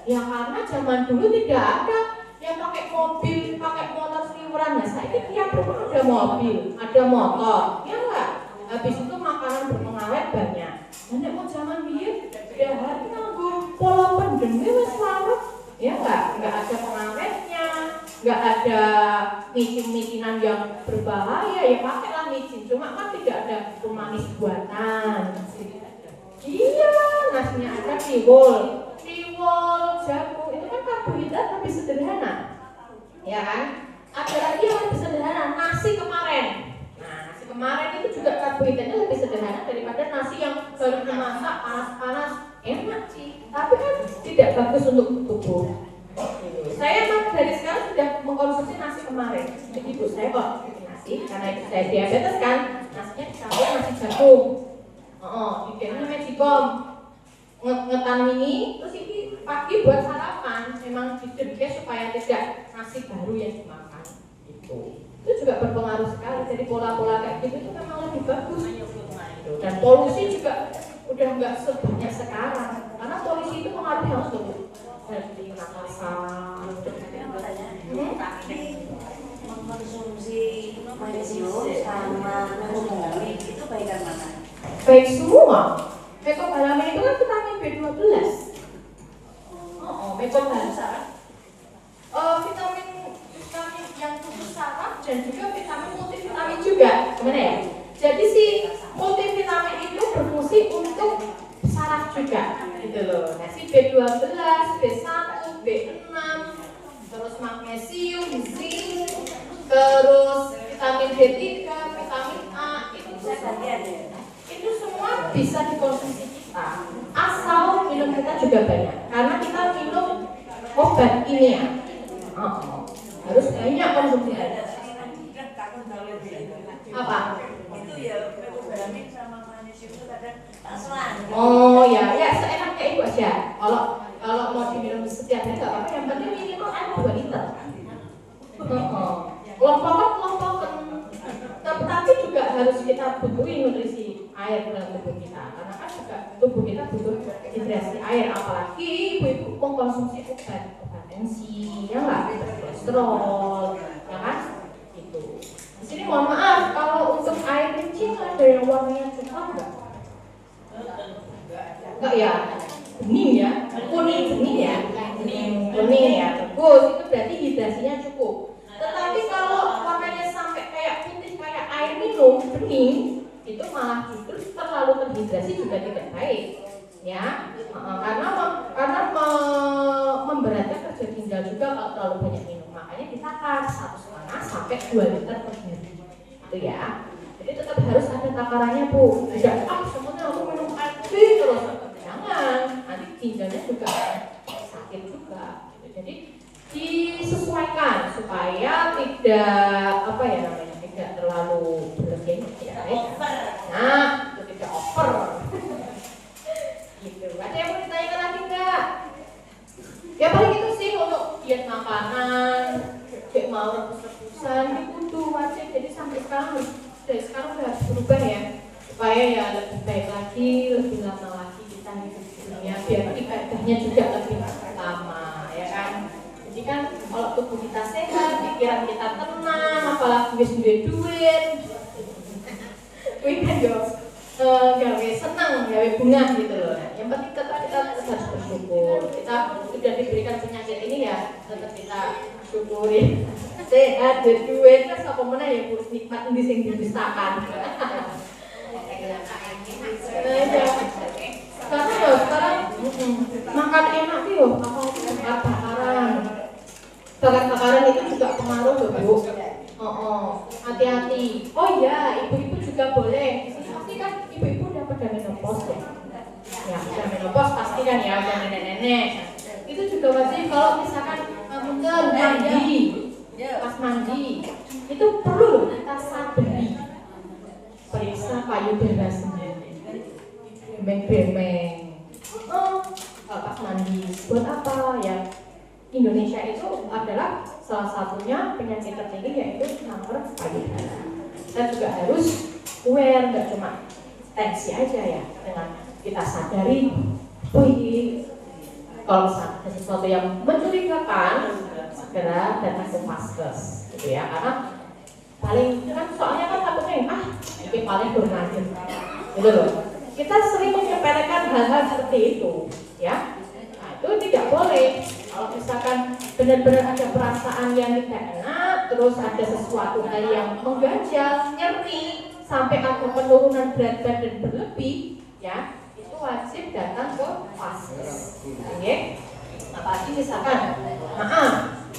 Ya karena zaman dulu tidak ada yang pakai mobil, pakai motor seliweran. Nah, saya tiap rumah ada mobil, ada motor, ya nggak? Habis itu makanan berpengawet banyak. Nanti mau zaman biar hari nganggo pola pandemi wis larut, ya nggak ada pengawetnya, nggak ada micin-micinan yang berbahaya, ya pakailah micin. Cuma kan tidak ada pemanis buatan. Iya, nasinya ada tiwul, jagung, itu kan karbohidrat tapi sederhana, ya kan? Ada lagi yang lebih sederhana, nasi kemarin. Kemarin itu juga karbohidratnya lebih sederhana daripada nasi yang baru dimasak panas-panas, enak sih, tapi kan tidak bagus untuk tubuh. Saya dari sekarang sudah mengkonsumsi nasi kemarin. Jadi ibu saya kok nasi, karena itu saya diabetes kan, nasinya dicampur nasi jagung. Bikinnya magicom, ngetan mini, terus ini pagi buat sarapan, memang didetek supaya tidak nasi baru yang dimakan. Itu juga berpengaruh sekali. Jadi pola-pola kayak gitu itu memang lebih bagus. Dan polusi juga udah nggak sebanyak sekarang, karena polusi itu pengaruh yang tuh dari napasan. Mengkonsumsi magnesium sama mengobalamin itu baikkan mana? Baik semua. Mecobalamin itu kan vitamin B12. Mecobalamin vitamin yang khusus saraf dan juga vitamin multivitamin juga. Gimana ya? Jadi si multivitamin itu berfungsi untuk saraf juga, gitu loh. Nah, si B12, B1, B6, terus magnesium, zinc, terus vitamin D3, vitamin A, itu semua bisa dikonsumsi kita. Asal minum kita juga banyak, karena kita minum obat kimia. Harus banyak konsumsi air. Apa? Itu ya mecobalamin sama magnesium itu kadang tak selang. Oh ya seenaknya ibu aja. Kalau mau diminum setiap hari nggak apa-apa. Yang penting minimal air 2 liter. Kelompok-kelompok. Tapi juga harus kita butuhi nutrisi air dalam tubuh kita. Karena kan juga tubuh kita butuh hidrasi air. Apalagi ibu-ibu mengkonsumsi obat tensi, ya nggak, kolesterol, ya kan? Itu. Di sini mohon maaf kalau untuk air kencing ada yang warnanya coklat nggak? Enggak ya, bening ya, kuning bening ya, kuning ya, bagus. Itu berarti hidrasinya cukup. Tetapi kalau warnanya sampai kayak putih kayak air minum bening, itu malah justru terlalu terhidrasi juga tidak baik, ya. Karena memberatkan kerja ginjal juga kalau terlalu banyak minum. Makanya ditakar 1,5 sampai 2 liter per hari, itu ya. Jadi tetap harus ada takarannya Bu. Tidak semuanya aku minum air putih terus, jangan. Nanti ginjalnya juga sakit juga. Jadi disesuaikan supaya tidak tidak terlalu berlebihan ya. Nah, itu tidak over. Gitu. Ada yang mau ditanyakan lagi enggak? Ya paling itu sih untuk diet makanan, cek mau rebus-rebusan, itu wajib. Jadi sampai sekarang udah berubah ya, supaya ya lebih baik lagi, lebih lama lagi kita hidup di dunia, biar ibadahnya juga lebih lama, ya kan? Jadi kan kalau tubuh kita sehat, pikiran kita tenang, apalagi wis duit, kuwi kan yo gawe senang, gawe bunga gitu loh. Yang penting tetap kita harus bersyukur. Kita sudah diberikan penyakit ini ya, tetap kita syukuri. Sehat, duit, kan apa mana ya Bu, nikmat di sing dibistakan. Karena sekarang makan enak sih yo, apa bakar Bakar-bakaran itu juga pengaruh loh Bu. Hati-hati. Oh iya, ibu-ibu juga boleh. Pasti kan ibu-ibu udah pada menopause ya. Ya, udah menopause pasti kan ya, udah nenek-nenek. Itu juga wajib kalau misalkan mandi, pas mandi itu perlu loh kita sadari. Periksa payu berasnya. Bemeng-bemeng. Kalau pas mandi buat apa ya? Indonesia itu adalah salah satunya penyakit tertinggi yaitu kanker payudara. Kita juga harus aware, nggak cuma tensi aja ya, dengan kita sadari, kalau ada sesuatu yang mencurigakan segera datang ke vaskes, gitu ya, karena paling kan soalnya kan takutnya ini paling berlanjut, gitu loh. Kita sering menyepelekan hal-hal seperti itu, ya. Nah, itu tidak boleh. Kalau misalkan benar-benar ada perasaan yang tidak enak, terus ada sesuatu hal yang mengganjal, nyeri, sampai ada penurunan berat badan berlebih, ya, itu wajib datang ke vaskes. Oke? Apalagi misalkan,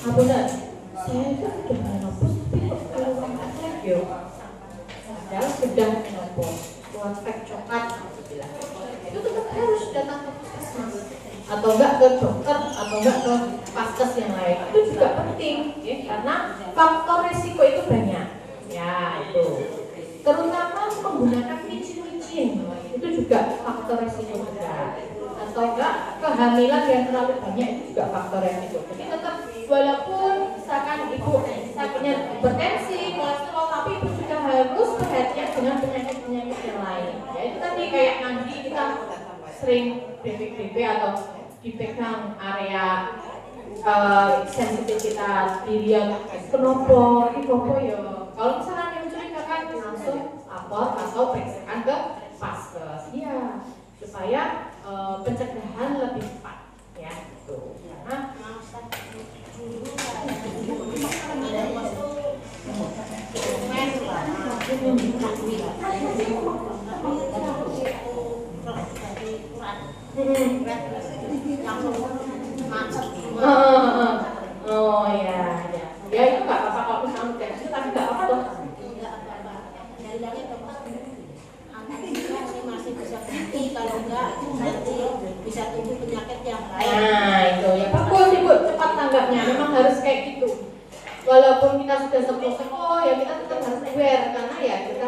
benar, saya itu sudah menopause, tapi kok keluar lagi ya? Padahal sudah menopause, keluar spek coklat, itu tetap harus datang ke puskesmas. Atau enggak ke dokter atau enggak ke vaskes yang lain, itu juga penting ya, karena faktor risiko itu banyak ya, itu terutama menggunakan micin-micin itu juga faktor risiko juga, atau enggak kehamilan yang terlalu banyak itu juga faktor risiko. Jadi tetap walaupun misalkan ibu sakitnya hipertensi, kolesterol, tapi ibu juga harus perhatian dengan penyakit-penyakit yang lain ya. Itu tadi kayak nanti kita sering BPKB atau dipegang area sensitivitas diri yang kenapa ya. Kalau misalnya yang mencurigakan langsung lapor atau periksakan ke vaskes ya, supaya pencegahan lebih cepat ya gitu. Oh ya, ya itu nggak apa-apa kalau misalnya udah itu, tapi nggak apa-apa tuh. Masih bisa berhenti, kalau enggak nanti bisa tumbuh penyakit yang lain. Nah itu ya bagus ibu, cepat tanggapnya. Memang harus kayak gitu. Walaupun kita sudah sepuh ya kita tetap harus aware, karena ya kita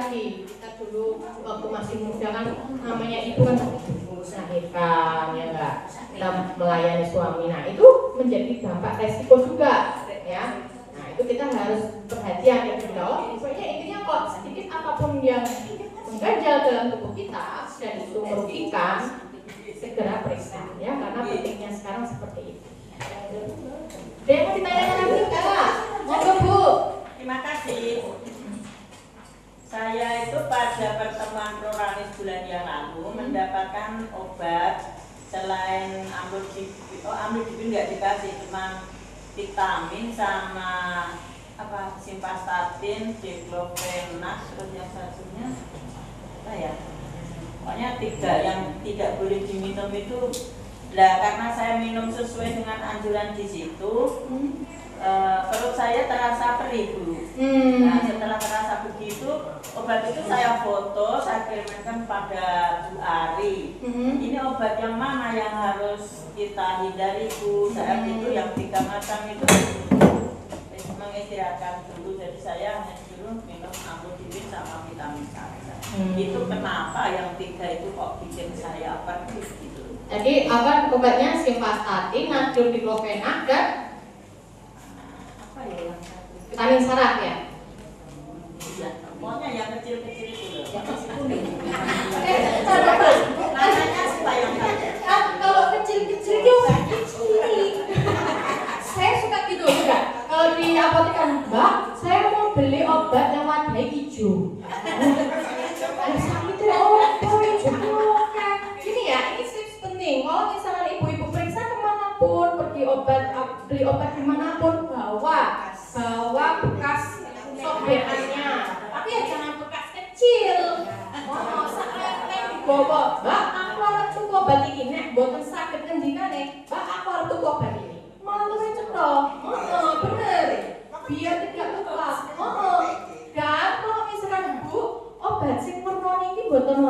dulu waktu masih muda kan namanya ibu kan melahirkan ya enggak, kita melayani suami, nah itu menjadi dampak resiko juga ya. Nah itu kita harus perhatian ya, kalau pokoknya intinya kok sedikit apapun yang mengganjal dalam tubuh kita dan itu merugikan, segera periksa ya, karena pentingnya sekarang seperti itu. Ada yang mau ditanyakan lagi enggak? Monggo Bu. Terima kasih. Saya itu pada pertemuan pluralis bulan yang lalu mendapatkan obat selain amlodipin nggak dikasih, cuma vitamin sama simvastatin, diklofenak, terus yang satunya apa ya? Pokoknya 3 yang tidak boleh diminum itu. Lah karena saya minum sesuai dengan anjuran di situ, perut saya terasa perih Bu. Nah setelah terasa begitu, obat itu saya foto, saya kirimkan pada Bu Ari. Ini obat yang mana yang harus kita hindari Bu? Saat itu yang 3 macam itu mengistirahatkan dulu. Jadi saya hanya disuruh minum amlodipin sama vitamin saja. Itu kenapa yang 3 itu kok bikin saya perih gitu? Jadi obatnya simvastatin, natrium diklofenak dan apa ya yang satu? vitamin sarat ya. Iya, pokoknya yang kecil-kecil itu loh. Yang masih kuning. Namanya apa yang tadi? Kalau kecil-kecil itu ini. Saya suka gitu enggak? Kalau di apotekan, Mbak, saya mau beli obat yang warnanya hijau. Sakit Gini ya, ini tips penting. Kalau misalnya ibu-ibu periksa kemanapun, pergi beli obat dimanapun, bawa bekas sobekannya. Tapi ya jangan bekas kecil. Saatnya dibawa, Mbak, aku harus tuku obat ini. Nek, boten sakit ngendikane, Mbak, aku harus tuku obat ini. Malah cetha. biar tidak lupa. Dan kalau misalkan Bu, obat sing werna niki mboten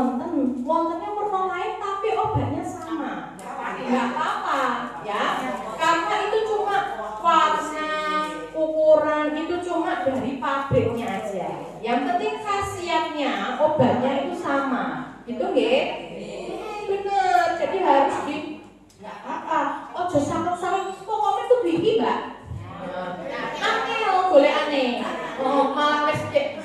wontennya werna lain tapi obatnya sama. Enggak apa-apa ya. Karena itu cuma warna, ukuran itu cuma dari pabriknya aja. Yang penting khasiatnya obatnya itu sama. Itu nggih? Bener. Jadi harus enggak apa-apa. Ojo sampe-sampe pokoknya itu iki, Mbak. Angel boleh aneh. Oh, malah wis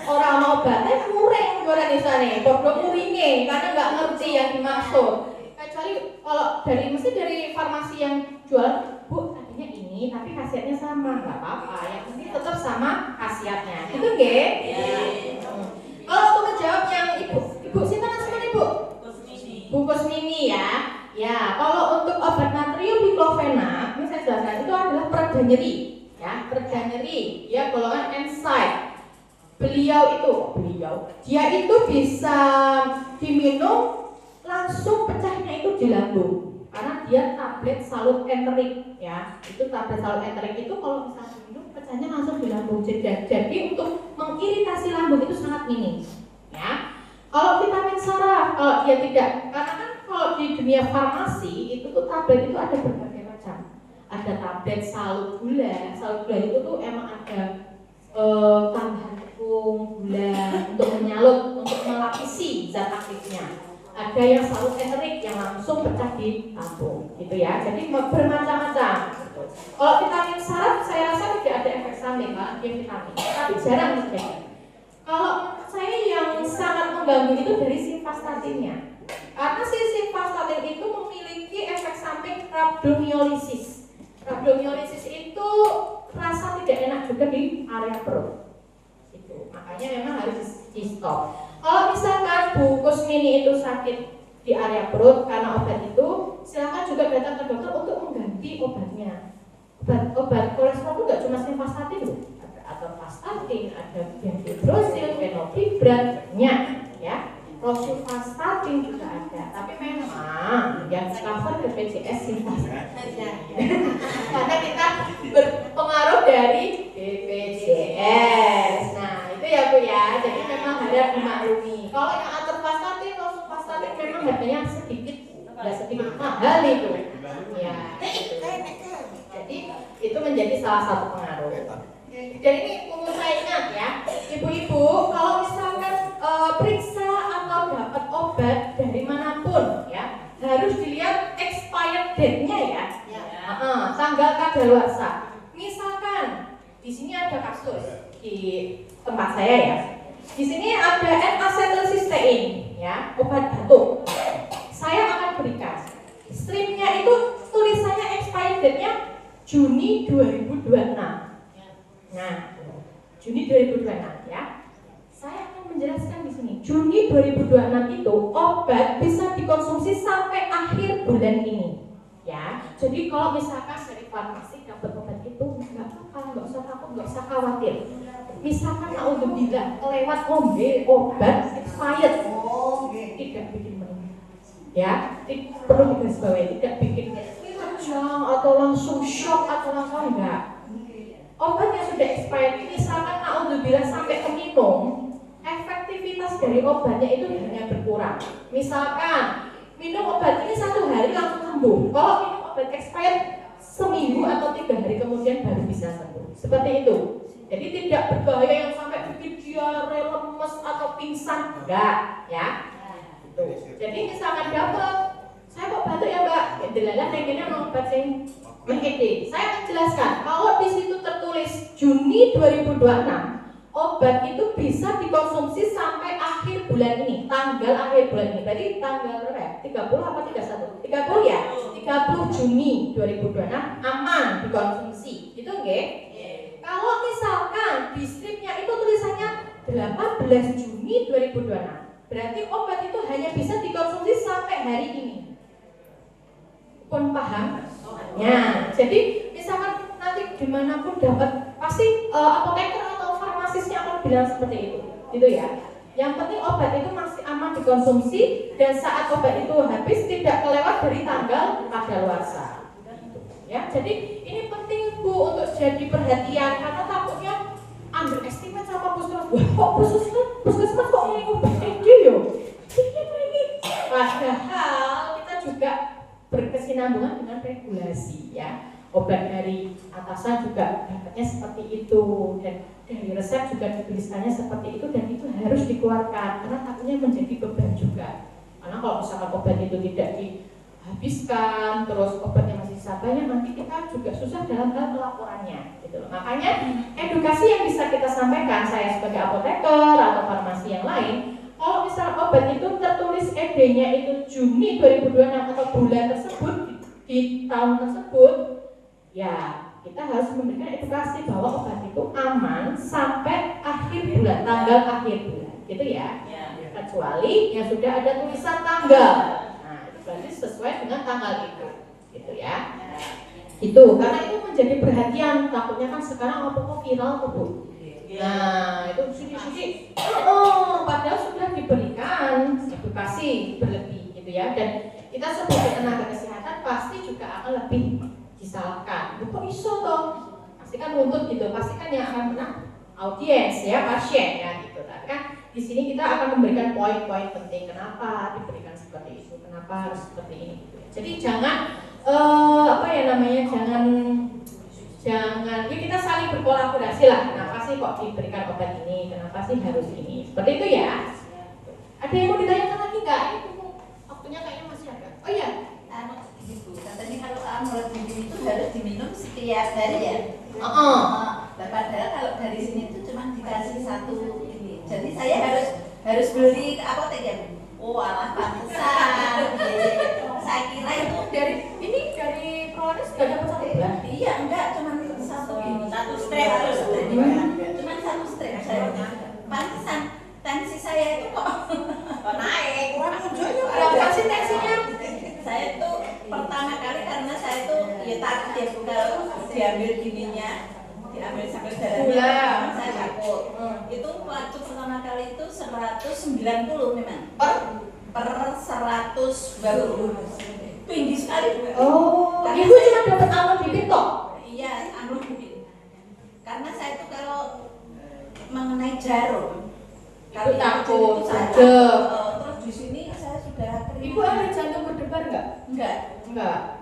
ora ana obatnya kurang goreng isane. Goblok muringe karena enggak ngerti yang dimaksud. Kecuali kalau dari farmasi yang jual, Bu, tadinya ini tapi khasiatnya sama, enggak apa-apa. Yang penting tetap sama khasiatnya. Itu nggih? Kalau untuk menjawab yang Ibu sinten asmane, Bu? Bu Kusmini ya. Ya, kalau untuk obat natrium diklofenak, ini saya jelaskan itu adalah pereda nyeri, ya, pereda nyeri, ya golongan NSAID. Dia itu bisa diminum langsung pecahnya itu di lambung, karena dia tablet salut enterik, ya. Itu tablet salut enterik itu kalau misalnya diminum pecahnya langsung di lambung. Jadi untuk mengiritasi lambung itu sangat minim, ya. Kalau vitamin saraf, kalau dia tidak, karena kan kalau di dunia farmasi itu tuh tablet itu ada berbagai macam. Ada tablet salut gula itu tuh emang ada tambahan tepung gula untuk menyalut, untuk melapisi zat aktifnya. Ada yang salut enterik yang langsung pecah di lambung, gitu ya. Jadi bermacam-macam. Kalau vitamin saraf saya rasa tidak ada efek samping, Pak, vitamin, tapi jarang terjadi. Kalau saya yang sangat mengganggu itu dari simvastatinnya. Karena si simvastatin itu memiliki efek samping rhabdomyolysis. Rhabdomyolysis itu rasa tidak enak juga di area perut. Itu makanya memang harus di stop. Kalau misalkan Bu Kusmini itu sakit di area perut karena obat itu, silakan juga datang ke dokter untuk mengganti obatnya. Obat kolesterol itu nggak cuma simvastatin loh. Ada atorvastatin, ada benzoyl, fenofibrate, banyak ya. Rosuvastatin juga ada, tapi memang yang cover BPJS simvastatin. Karena kita berpengaruh dari BPJS. Nah, itu ya Bu ya. Jadi memang harus dimaklumi. Kalau yang atorvastatin, rosuvastatin memang harganya sedikit, nggak sedikit mahal itu. Ya. Gitu. Jadi itu menjadi salah satu pengaruh. Jadi ini perlu saya ingat ya, ibu-ibu kalau misalkan periksa atau dapat obat dari manapun ya, harus dilihat expired date-nya ya. Tanggal kadaluarsa. Misalkan di sini ada kasus di tempat saya ya. Di sini ada N-acetylcysteine ya, obat batuk. Saya akan berikan. Stripnya itu tulisannya expired date-nya Juni 2026. Nah, Juni 2026 ya. Saya akan menjelaskan di sini. Juni 2026 itu obat bisa dikonsumsi sampai akhir bulan ini. Ya. Jadi kalau misalkan dari farmasi dapat obat itu enggak apa-apa, enggak usah takut, enggak usah khawatir. Misalkan naudzubillah lewat ngombe obat expired, tidak bikin meninggal. Ya, perlu digarisbawahi, tidak bikin kejang atau langsung shock atau langsung enggak. Obat yang sudah expired ini misalkan naudzubillah sampai keminum, efektivitas dari obatnya itu hanya berkurang. Misalkan minum obat ini 1 hari langsung sembuh. Kalau minum obat expired seminggu atau 3 hari kemudian baru bisa sembuh. Seperti itu. Jadi tidak berbahaya yang sampai bikin diare, lemes atau pingsan, enggak, ya. Jadi misalkan dapat, saya kok batuk ya Mbak, delalah pengennya obat sing menghenti. Saya akan jelaskan, kalau di situ tertulis Juni 2026, obat itu bisa dikonsumsi sampai akhir bulan ini, tanggal akhir bulan ini. Berarti tanggal berapa ya? 30 apa 31? 30 ya? 30 Juni 2026 aman dikonsumsi. Itu nggih? Kalau misalkan di stripnya itu tulisannya 18 Juni 2026, berarti obat itu hanya bisa dikonsumsi sampai hari ini. Pun paham? Ya, jadi misalkan nanti dimanapun dapat, pasti apoteker atau farmasisnya akan bilang seperti itu, gitu ya. Yang penting obat itu masih aman dikonsumsi dan saat obat itu habis tidak kelewat dari tanggal kadaluarsa. Ya, jadi ini penting Bu untuk jadi perhatian karena takutnya puskesmas kok ngomongin obat ED yo? Ini. Padahal kita juga berkesinambungan dengan regulasi ya. Obat dari atasan juga dapatnya seperti itu, dan dari resep juga dituliskannya seperti itu, dan itu harus dikeluarkan karena takutnya menjadi beban juga. Karena kalau misalkan obat itu tidak dihabiskan, terus obatnya masih sisa banyak, nanti kita juga susah dalam hal pelaporannya gitu loh. Makanya edukasi yang bisa kita sampaikan, saya sebagai apoteker atau farmasi yang lain, kalau misalkan obat itu tertulis ED-nya itu Juni 2026 atau bulan tersebut di tahun tersebut, ya kita harus memberikan edukasi bahwa obat itu aman sampai akhir bulan, tanggal akhir bulan, gitu ya. Kecuali yang sudah ada tulisan tanggal, nah itu berarti sesuai dengan tanggal itu, gitu ya. Itu karena itu menjadi perhatian, takutnya kan sekarang apa viral tuh Bu. Nah itu sini-sini, padahal sudah diberikan edukasi berlebih, gitu ya. Dan kita sebagai tenaga kesehatan pasti juga akan lebih disalahkan. Kok iso toh? Pasti kan runtut gitu, pasti kan yang akan menang audiens ya, pasien ya gitu. Tapi kan di sini kita akan memberikan poin-poin penting kenapa diberikan seperti itu, kenapa harus seperti ini gitu ya. Jadi jangan jangan ya kita saling berkolaborasi lah. Kenapa sih kok diberikan obat ini? Kenapa sih harus ini? Seperti itu ya. Ada yang mau ditanyakan lagi nggak? Itu waktunya kayaknya masih ada. Oh iya. Katanya kalau amulet bimbing itu harus diminum setiap hari ya. Padahal kalau dari sini itu cuma dikasih satu ini. Jadi saya harus beli ke apotek ya. Oh alah pantesan. Saya kira itu dari Prolines sudah dapat satu bulan. iya enggak cuma satu ini. Satu strip terus. Cuma satu strip saya. Pantesan tensi saya itu kok naik. Kurang munculnya berapa sih tensinya? Saya tuh pertama kali karena saya tuh ya takut ya kalau diambil gininya, diambil sampai darahnya, saya takut. Itu waktu pertama kali itu 190 memang. Per 100 baru. Tinggi sekali. Oh, karena ibu cuma dapat amlodipin toh? Iya, amlodipin. Karena saya tuh kalau mengenai jarum, Ibu takut, saya sedep. terus di sini saya sudah kering. Ibu ada jantung berdebar nggak? Enggak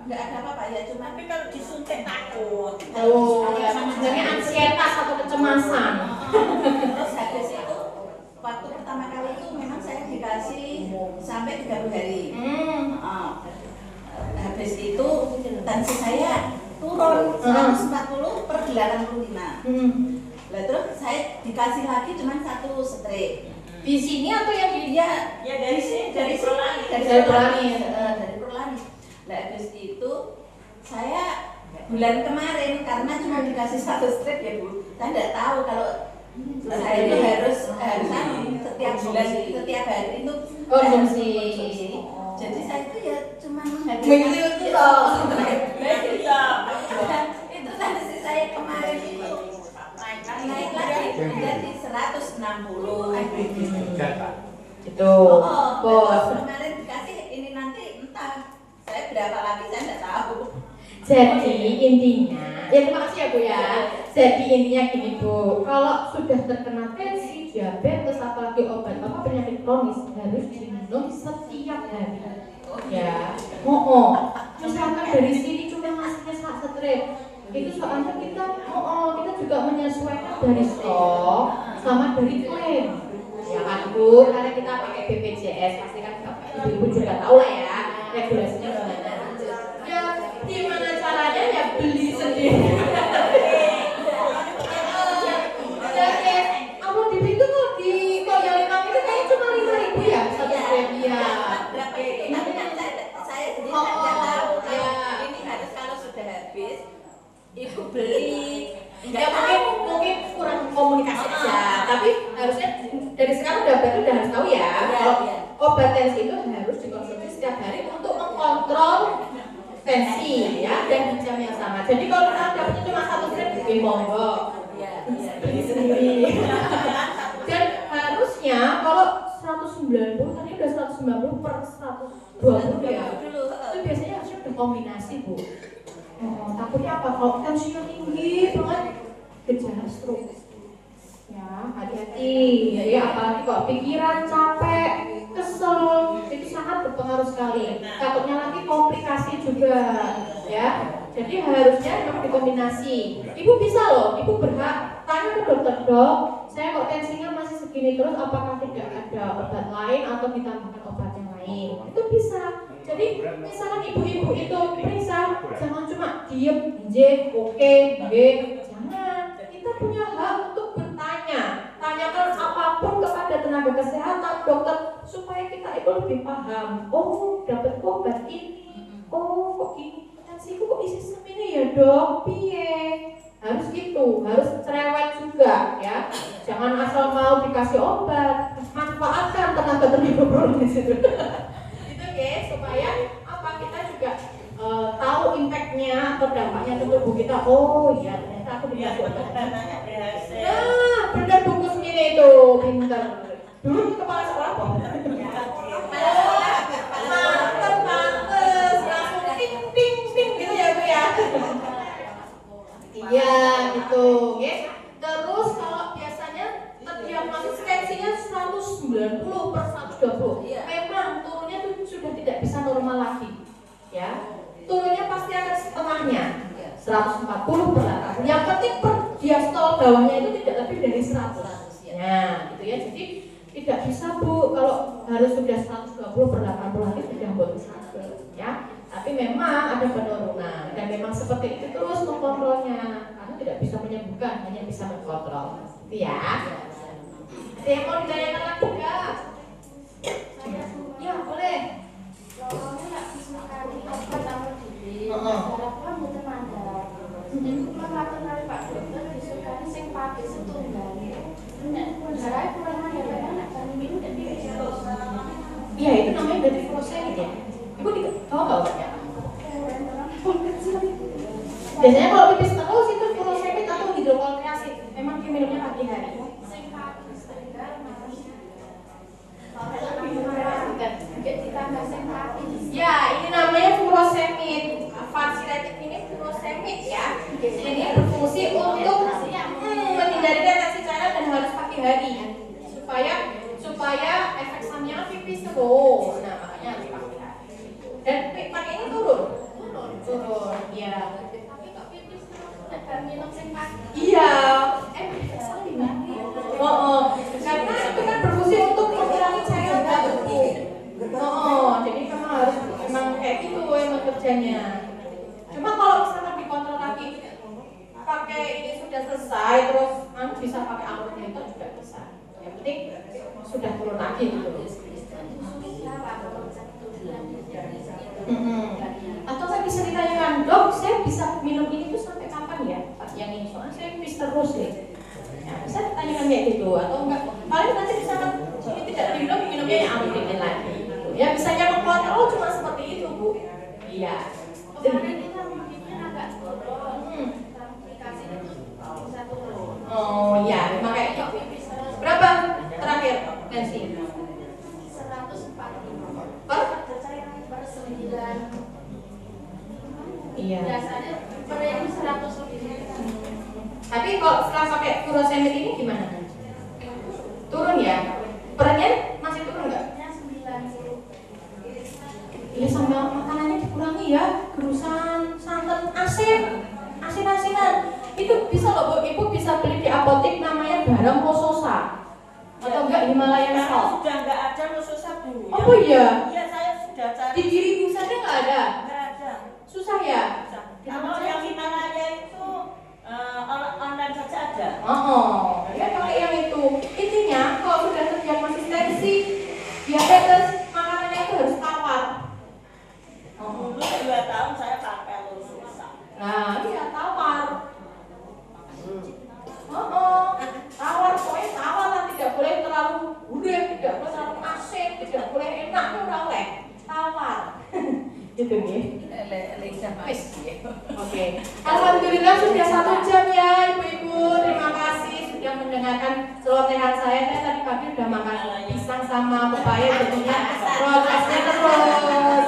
Enggak ada apa-apa ya, cuma Tapi kalau disuntik takut. Oh, ya sebenarnya ansietas atau kecemasan. terus habis itu waktu pertama kali itu memang saya dikasih sampai 30 hari. Habis itu tensi saya turun 140 per 85. Lah terus saya dikasih lagi cuma satu strip. Di sini atau yang di Ya dari sini, dari Prolines. Dari Prolines. Dari Prolines. Lah habis itu saya bulan kemarin karena cuma dikasih satu strip ya Bu. Saya tidak tahu kalau saya itu harus setiap bulan setiap hari itu konsumsi. Jadi saya itu ya cuma Begitu itu loh. itu tensi saya kemarin itu naik lagi jadi 160. Itu bos. Kemarin dikasih ini nanti entah saya berapa lagi saya tidak tahu. Jadi intinya, ya terima kasih ya Bu ya. Jadi intinya gini Bu, kalau sudah terkena tensi, diabetes, apalagi obat apa penyakit kronis harus diminum setiap hari. Ya, misalkan dari sini cuma ngasihnya satu strip, itu soalnya kita juga menyesuaikan dari stok sama dari klaim. Ya kan Bu, karena kita pakai BPJS pasti kan Ibu juga tahu lah ya regulasinya gimana. Ya gimana caranya ya beli sendiri. Kalau di pintu kok di yang 5 itu kayaknya cuma 5.000 ya satu strip ya. Berapa ini? Tapi kan saya sendiri tidak tahu ini harus kalau sudah habis ibu beli. Ya mungkin kurang komunikasi aja, tapi harusnya dari sekarang udah harus tahu ya. Kalau obat tensi itu harus dikonsumsi setiap hari untuk mengkontrol tensi ya, dan di jam yang sama. Jadi kalau kita dapatnya cuma satu strip, monggo beli sendiri. Dan harusnya kalau 190 tadi udah 190 per 120 ya. Itu biasanya harusnya udah kombinasi Bu. Takutnya apa? Kalau tensinya tinggi banget, gejala stroke. Ya, hati-hati. hati-hati ya, apalagi kalau pikiran capek, kesel, itu sangat berpengaruh sekali. Takutnya nanti komplikasi juga ya. Jadi harusnya memang dikombinasi. Ibu bisa loh, ibu berhak tanya ke dokter, dok, saya kok tensinya masih segini terus, apakah tidak ada obat lain atau ditambahkan obat yang lain? Itu bisa. Jadi misalkan ibu-ibu itu periksa, jangan cuma diem, oke, jangan. Kita punya hak untuk bertanya, tanyakan apapun kepada tenaga kesehatan, dokter, supaya kita itu lebih paham. Oh, dapat obat ini, oh kok gini, tensiku kok isi semini ya dok, piye? Harus gitu, harus cerewet juga ya. Jangan asal mau dikasih obat, manfaatkan tenaga di situ. Itu ya, supaya apa, kita juga tahu impactnya atau dampaknya ke tubuh kita. Oh iya, ternyata aku dikasih obat. Nah, benar bungkus ini itu, pintar. Dulu kepala sekolah apa? Pantes, langsung ting gitu ya Bu ya. Iya gitu, ya. Terus kalau biasanya terdiagnosis tensinya 190/120, memang turunnya tuh sudah tidak bisa normal lagi, ya. Turunnya pasti akan setengahnya, 140/80. Yang penting per diastol bawahnya itu tidak lebih dari 100. Nah, gitu ya. Jadi tidak bisa Bu, kalau harus sudah 120/80 nanti sudah bonus ya. Tapi memang ada penurunan dan memang seperti itu terus mengkontrolnya, karena tidak bisa menyembuhkan, hanya bisa mengkontrol. Itu ya. Ada yang mau ditanyakan lagi enggak? Ya boleh. Kalau nggak bisa kali obat sama diri, darahnya mboten mandar. Kula matur kali Pak Dokter disukani sing pagi setunggal. Nek darahnya kurang mandar, nek kami minum dan bisa. Iya, itu namanya berarti furosemid ya. Ibu tahu nggak obatnya? Biasanya kalau pipis terus itu furosemid atau hidrokoltriasid. Memang dia minumnya pagi hari. Sing pagi setunggal Ya, ini namanya furosemid. Vancomycin ini furosemid ya. Ini berfungsi untuk menghindari deteksi cairan dan harus pagi hari supaya efek sampingnya pipis terus. Nah, makanya harus pagi hari. Dan pakai ini turun, ya. tapi kok pipis terus minum sing pagi. Iya, saling nanti. Karena itu kan berfungsi untuk mengurangi cairan dalam tubuh. Jadi memang harus kayak gitu emang kerjanya. Cuma kalau misalkan dikontrol lagi, pakai ini sudah selesai, terus bisa pakai alkohol juga bisa. Yang penting sudah turun lagi gitu. Atau saya bisa ditanyakan, dok, saya bisa minum ini tuh sampai kapan ya? Yang ini soalnya saya pipis terus deh. Ya, bisa ditanyakan kayak gitu atau enggak? Paling nanti misalkan ini tidak diminum, minumnya yang ambil lagi. Ya bisanya mengkontrol cuma seperti itu Bu. Iya. Kemarin kita mungkin agak turun, aplikasi itu bisa turun. Oh iya, makanya Pipis terus berapa terakhir tensi? 145 Per? per 9. Iya. Biasanya per yang 100 lebih. Tapi kalau setelah pakai furosemid ini gimana? Turun ya? Pernya masih turun nggak? Nya 90. Iya, sama makanannya dikurangi ya, gerusan, santan, asin-asinan. Itu bisa loh Bu, Ibu bisa beli di apotek namanya garam Mososa atau enggak Himalayan salt. Sudah nggak ada susah Bu. Oh iya? Iya, saya sudah cari. Di diriku saja nggak ada. Nggak ada. Susah ya? Susah. Kalau yang Himalaya itu online saja ada. Ya pakai yang itu. Intinya kalau sudah terdiagnosis tensi, diabetes, makanannya itu harus tawar. Dulu 2 tahun saya pakai susah. Nah, iya tawar. Tawar, pokoknya tawar lah, tidak boleh terlalu gurih, tidak boleh terlalu asin, tidak boleh enak, itu udah oleh tawar. Gitu nih. Oke. Alhamdulillah sudah 1 jam ya Ibu-ibu. Terima kasih sudah mendengarkan celotehan saya. Saya tadi pagi udah makan pisang sama pepaya, jadinya prosesnya terus.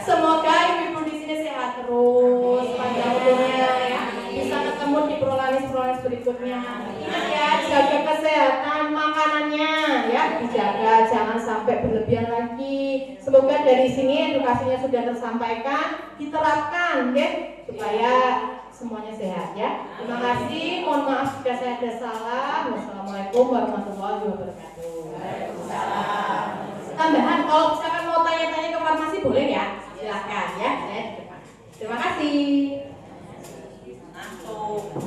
Semoga ibu-ibu di sini sehat terus, panjang umurnya ya. Bisa ketemu ketemu di prolalis berikutnya. Ingat ya, jaga kesehatan makanannya ya, dijaga, jangan sampai berlebihan lagi. Semoga dari sini edukasinya sudah tersampaikan, diterapkan ya, supaya semuanya sehat ya. Terima kasih, mohon maaf jika saya ada salah. Wassalamualaikum warahmatullahi wabarakatuh. Waalaikumsalam. Tambahan, kalau misalkan mau tanya-tanya ke farmasi boleh ya, silakan ya. Terima kasih. Masuk.